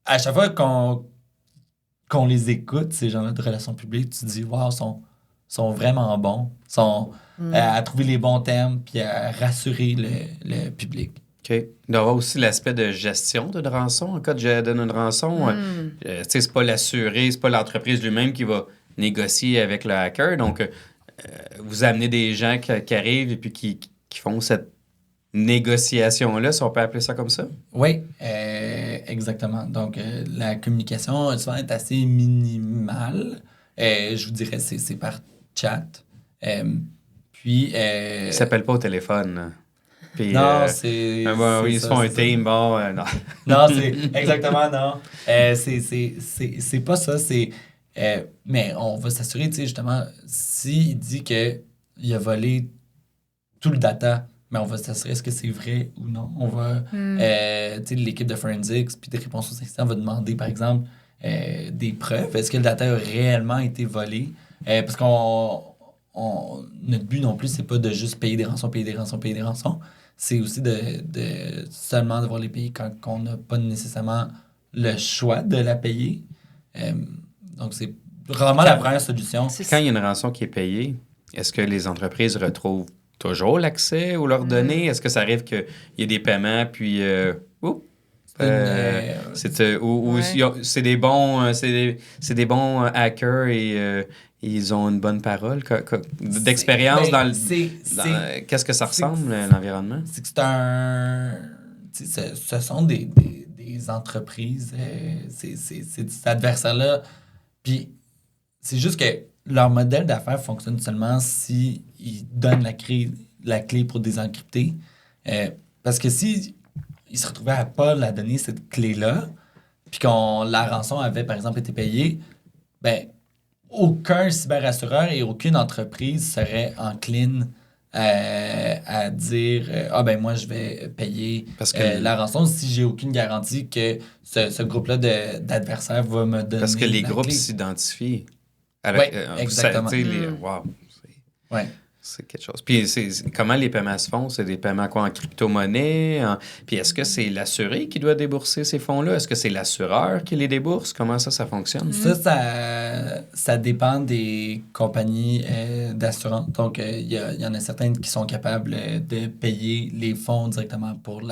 à chaque fois qu'on les écoute, ces gens-là de relations publiques, tu te dis, waouh, sont vraiment bons, sont à trouver les bons termes puis à rassurer le public. OK. Il doit y avoir aussi l'aspect de gestion d'une rançon. En cas de donner une rançon, c'est pas l'assuré, c'est pas l'entreprise lui-même qui va négocier avec le hacker. Donc, vous amenez des gens qui arrivent et puis qui font cette négociation-là, si on peut appeler ça comme ça? Oui, exactement. Donc, la communication souvent est assez minimale. Je vous dirais, c'est par chat. Puis... Ils ne s'appellent pas au téléphone. Puis, non, c'est... ils se font un team, non. Non, c'est... Exactement, non. C'est pas ça, c'est... mais on va s'assurer, tu sais, justement, s'il dit qu'il a volé tout le data, mais on va s'assurer est-ce que c'est vrai ou non. On va... tu sais, l'équipe de forensics puis de réponse aux incidents va demander, par exemple, des preuves. Est-ce que le data a réellement été volé? Parce notre but non plus, c'est pas de juste payer des rançons. C'est aussi de seulement devoir les payer quand on n'a pas nécessairement le choix de la payer. Donc, c'est vraiment la première solution. Quand il y a une rançon qui est payée, est-ce que les entreprises retrouvent toujours l'accès aux leurs données? Est-ce que ça arrive qu'il y ait des paiements, puis... c'est des bons hackers et ils ont une bonne parole d'expérience qu'est-ce que ça ressemble l'environnement? C'est que ce sont des entreprises, ces adversaires-là. Puis c'est juste que leur modèle d'affaires fonctionne seulement s'ils donnent la clé pour désencrypter. Parce que si ils se retrouvaient à pas la donner, cette clé-là, puis la rançon avait, par exemple, été payée, ben aucun cyberassureur et aucune entreprise serait encline à dire moi, je vais payer la rançon si j'ai aucune garantie que ce groupe-là d'adversaires va me donner parce que les la groupes clé. S'identifient. Oui, exactement. C'est quelque chose. Puis, comment les paiements se font? C'est des paiements en crypto-monnaie? Puis, est-ce que c'est l'assuré qui doit débourser ces fonds-là? Est-ce que c'est l'assureur qui les débourse? Comment ça fonctionne? Ça dépend des compagnies d'assurance. Donc, il y en a certaines qui sont capables de payer les fonds directement pour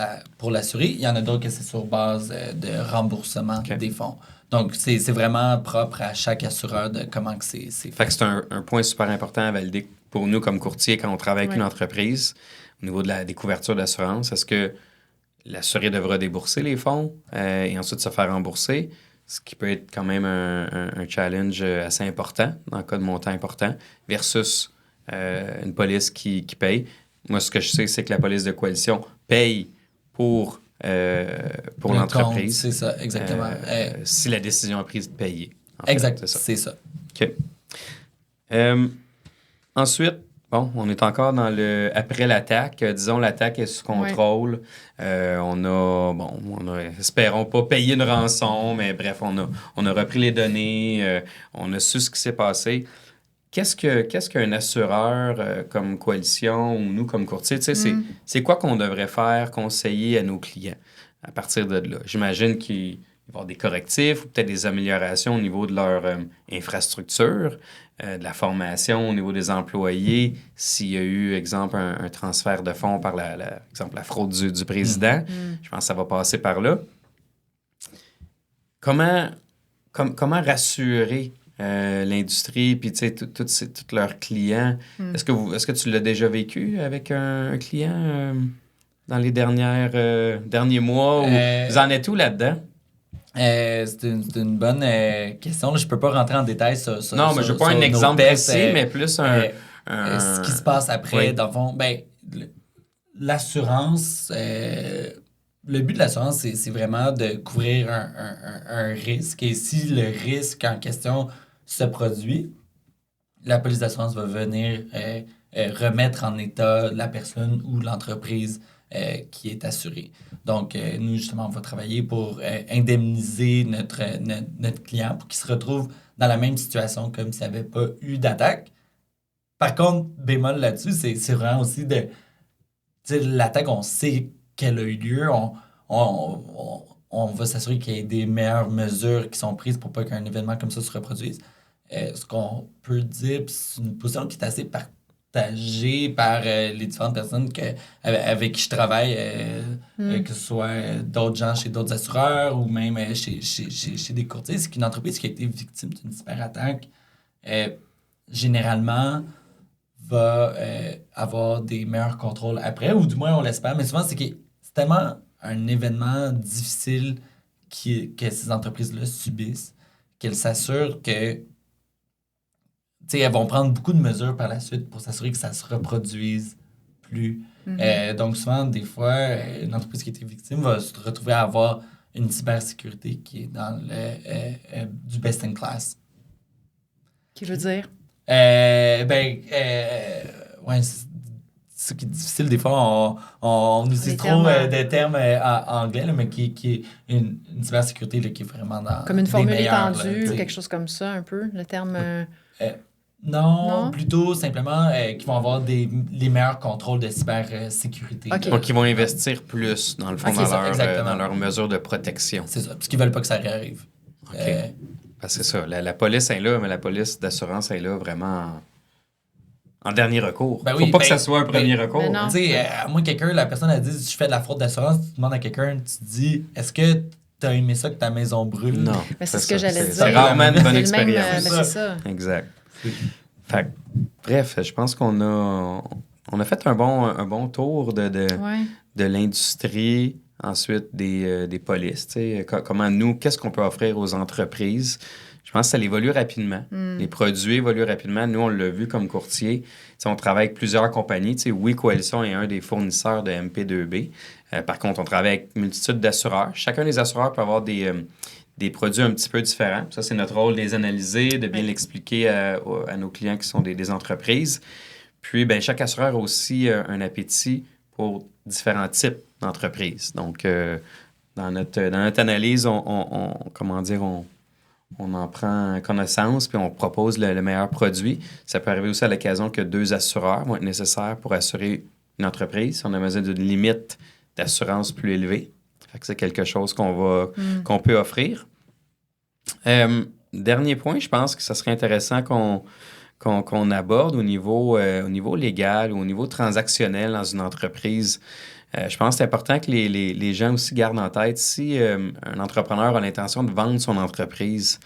l'assuré. Il y en a d'autres que c'est sur base de remboursement des fonds. Donc, c'est vraiment propre à chaque assureur de comment que c'est fait. Fait que c'est un point super important à valider pour nous comme courtier quand on travaille avec une entreprise au niveau des couvertures d'assurance. Est-ce que l'assuré devra débourser les fonds et ensuite se faire rembourser? Ce qui peut être quand même un challenge assez important dans le cas de montant important versus une police qui paye. Moi, ce que je sais, c'est que la police de coalition paye pour l'entreprise. C'est ça, exactement. Si la décision est prise de payer. Exact, c'est ça. OK. Ensuite, on est encore après l'attaque. Disons, l'attaque est sous contrôle. On a, espérons pas payer une rançon, mais bref, on a repris les données, on a su ce qui s'est passé. Qu'est-ce qu'un assureur comme coalition ou nous comme courtier, c'est quoi qu'on devrait faire, conseiller à nos clients à partir de là? J'imagine qu'il va y avoir des correctifs ou peut-être des améliorations au niveau de leur infrastructure, de la formation au niveau des employés, s'il y a eu, exemple, un transfert de fonds par exemple, la fraude du président. Je pense que ça va passer par là. Comment comment rassurer l'industrie, puis tous leurs clients. Est-ce que tu l'as déjà vécu avec un client dans les derniers mois? Vous en êtes où là-dedans? C'est une bonne question. Là, je peux pas rentrer en détail sur non, mais je veux pas un exemple précis, mais plus ce qui se passe après, oui. Dans le fond, l'assurance, le but de l'assurance, c'est vraiment de couvrir un risque. Et si le risque en question se produit, la police d'assurance va venir remettre en état la personne ou l'entreprise qui est assurée. Donc, nous, justement, on va travailler pour indemniser notre client pour qu'il se retrouve dans la même situation comme s'il n'y avait pas eu d'attaque. Par contre, bémol là-dessus, c'est vraiment aussi de... Tu sais, l'attaque, on sait qu'elle a eu lieu. On va s'assurer qu'il y ait des meilleures mesures qui sont prises pour pas qu'un événement comme ça se reproduise. Ce qu'on peut dire, c'est une position qui est assez partagée par les différentes personnes avec qui je travaille, que ce soit d'autres gens chez d'autres assureurs ou même chez des courtiers. C'est qu'une entreprise qui a été victime d'une cyberattaque, généralement, va avoir des meilleurs contrôles après, ou du moins on l'espère, mais souvent c'est tellement un événement difficile que ces entreprises-là subissent qu'elles s'assurent que elles vont prendre beaucoup de mesures par la suite pour s'assurer que ça se reproduise plus. Donc souvent, des fois, une entreprise qui a été victime va se retrouver à avoir une cybersécurité qui est dans du best in class. Qui veut dire? Ouais, ce qui est difficile, des fois, on utilise trop de termes anglais, là, mais qui est une cybersécurité là, qui est vraiment dans comme une formule étendue ou quelque chose comme ça, un peu, le terme... Non, plutôt simplement qu'ils vont avoir les meilleurs contrôles de cybersécurité. Okay. Donc, ils vont investir plus, dans le fond, dans leurs mesures de protection. C'est ça, parce qu'ils ne veulent pas que ça réarrive. OK. Parce que c'est ça, la police est là, mais la police d'assurance est là vraiment en dernier recours. Il ne faut pas que ça soit un premier recours. Tu sais, à moins la personne a dit, si je fais de la fraude d'assurance, tu demandes à quelqu'un, tu te dis, est-ce que tu as aimé ça que ta maison brûle? Non. Mais c'est ce que j'allais dire. C'est rarement une bonne expérience. C'est ça. Exact. Fait, bref, je pense qu'on a fait un bon tour de l'industrie, ensuite des polices. Qu'est-ce qu'on peut offrir aux entreprises? Je pense que ça évolue rapidement. Les produits évoluent rapidement. Nous, on l'a vu comme courtier. On travaille avec plusieurs compagnies. Oui, Coalition est un des fournisseurs de MP2B. Par contre, on travaille avec une multitude d'assureurs. Chacun des assureurs peut avoir des produits un petit peu différents. Ça, c'est notre rôle de les analyser, de bien l'expliquer à nos clients qui sont des entreprises. Puis, chaque assureur a aussi un appétit pour différents types d'entreprises. Donc, dans notre analyse, on en prend connaissance puis on propose le meilleur produit. Ça peut arriver aussi à l'occasion que 2 assureurs vont être nécessaires pour assurer une entreprise. Si on a besoin d'une limite d'assurance plus élevée. Fait que c'est quelque chose qu'on peut offrir. Dernier point, je pense que ça serait intéressant qu'on aborde au niveau légal ou au niveau transactionnel dans une entreprise. Je pense que c'est important que les gens aussi gardent en tête si un entrepreneur a l'intention de vendre son entreprise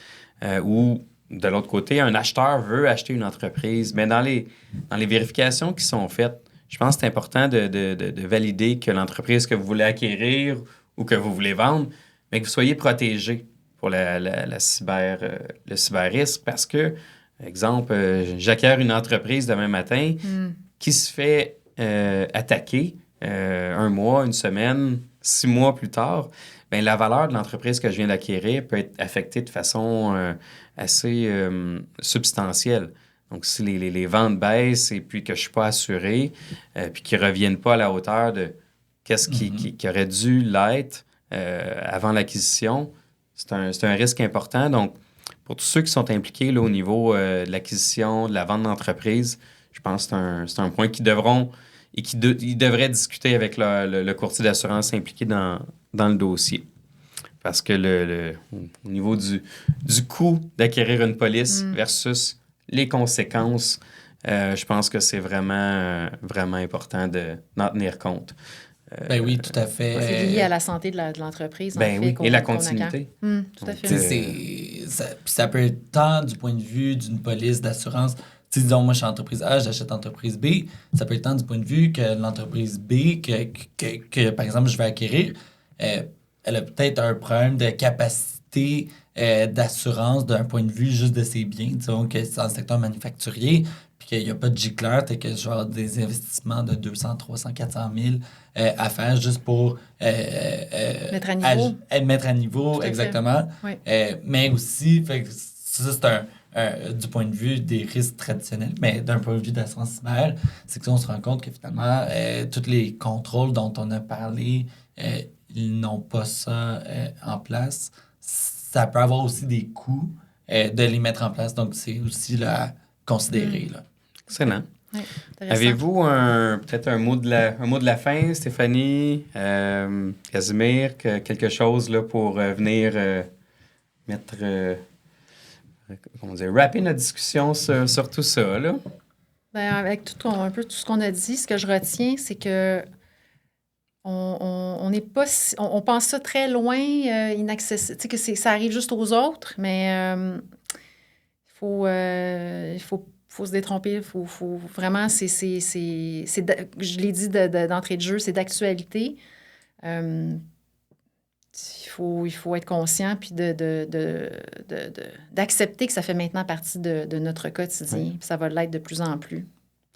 ou, de l'autre côté, un acheteur veut acheter une entreprise, mais dans les vérifications qui sont faites, je pense que c'est important de valider que l'entreprise que vous voulez acquérir ou que vous voulez vendre, mais que vous soyez protégé pour le cyber-risque parce que, exemple, j'acquiers une entreprise demain matin qui se fait attaquer 1 mois, 1 semaine, 6 mois plus tard, la valeur de l'entreprise que je viens d'acquérir peut être affectée de façon assez substantielle. Donc, si les ventes baissent et puis que je ne suis pas assuré, puis qu'ils ne reviennent pas à la hauteur de qu'est-ce qui aurait dû l'être avant l'acquisition, c'est un risque important. Donc, pour tous ceux qui sont impliqués là, au niveau de l'acquisition, de la vente d'entreprise, je pense que c'est un point qu'ils devraient discuter avec le courtier d'assurance impliqué dans le dossier. Parce que au niveau du coût d'acquérir une police versus les conséquences, je pense que c'est vraiment, vraiment important d'en tenir compte. Oui, tout à fait. C'est lié à la santé de l'entreprise, et la continuité. Tout à fait. ça peut être tant du point de vue d'une police d'assurance. Tu sais, disons, moi, je suis entreprise A, j'achète entreprise B. Ça peut être tant du point de vue que l'entreprise B, que par exemple, je vais acquérir, elle a peut-être un problème de capacité d'assurance d'un point de vue juste de ses biens. Disons que c'est dans le secteur manufacturier, puis qu'il n'y a pas de gicleur, t'as que genre des investissements de 200, 300, 400 000 à faire juste pour mettre à niveau. Mettre à niveau, Tout à fait. exactement. Oui. Mais aussi, fait que ça, c'est du point de vue des risques traditionnels, mais d'un point de vue d'assurance cyber, c'est que on se rend compte que finalement, tous les contrôles dont on a parlé, ils n'ont pas ça en place. Ça peut avoir aussi des coûts de les mettre en place, donc c'est aussi là, à considérer. Là. Excellent. Oui, intéressant. Avez-vous peut-être un mot de la fin, Stéphanie, Casimir, quelque chose là, pour venir mettre, comment dire, wrapper notre discussion sur tout ça, là? Ben, avec un peu tout ce qu'on a dit, ce que je retiens, c'est que on n'est pas on pense ça très loin, inaccessible. Tu sais, que ça arrive juste aux autres, mais il faut se détromper. Faut vraiment, je l'ai dit d'entrée de jeu, c'est d'actualité. Il faut être conscient puis d'accepter que ça fait maintenant partie de notre quotidien. Oui. Puis ça va l'être de plus en plus.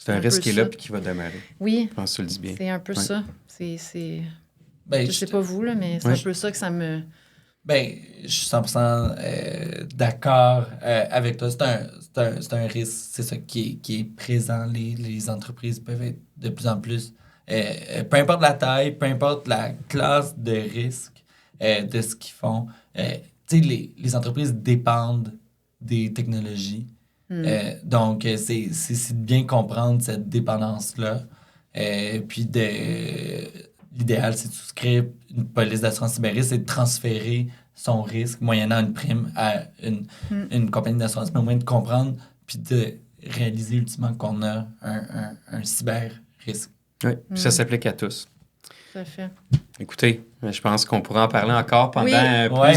C'est un un risque peu qui est là ça. et qui va demeurer. Oui, Je pense que tu le dis bien. c'est un peu Oui. ça. Ben, Je sais pas vous, là, mais c'est Oui. un peu ça que ça me... Ben, je suis 100% d'accord avec toi. C'est un risque, c'est ça qui est présent. Les entreprises peuvent être de plus en plus, peu importe la taille, peu importe la classe de risque de ce qu'ils font. Tu sais, les entreprises dépendent des technologies. Donc, c'est de bien comprendre cette dépendance-là. Puis, l'idéal, c'est de souscrire une police d'assurance cyber, c'est de transférer son risque moyennant une prime à une compagnie d'assurance, mais au moins de comprendre puis de réaliser ultimement qu'on a un cyber-risque. Oui, puis ça s'applique à tous. Tout à fait. Écoutez, je pense qu'on pourrait en parler encore pendant Oui.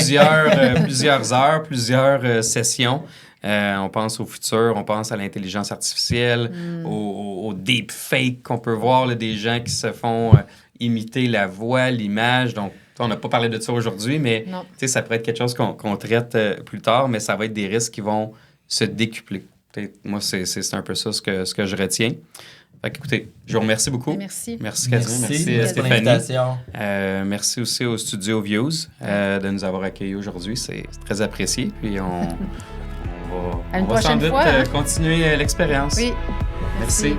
plusieurs heures, plusieurs sessions. On pense au futur, on pense à l'intelligence artificielle, au deepfake qu'on peut voir, là, des gens qui se font imiter la voix, l'image. Donc, on n'a pas parlé de ça aujourd'hui, mais ça pourrait être quelque chose qu'on traite plus tard, mais ça va être des risques qui vont se décupler. Moi, c'est un peu ça ce que je retiens. Fait qu'écoutez, je vous remercie beaucoup. Merci. Merci, Casimir. Merci, pour Stéphanie. l'invitation. Merci aussi au Studio Views de nous avoir accueillis aujourd'hui. C'est très apprécié. Puis on À une va sans prochaine doute fois, hein? continuer l'expérience. Oui. Merci.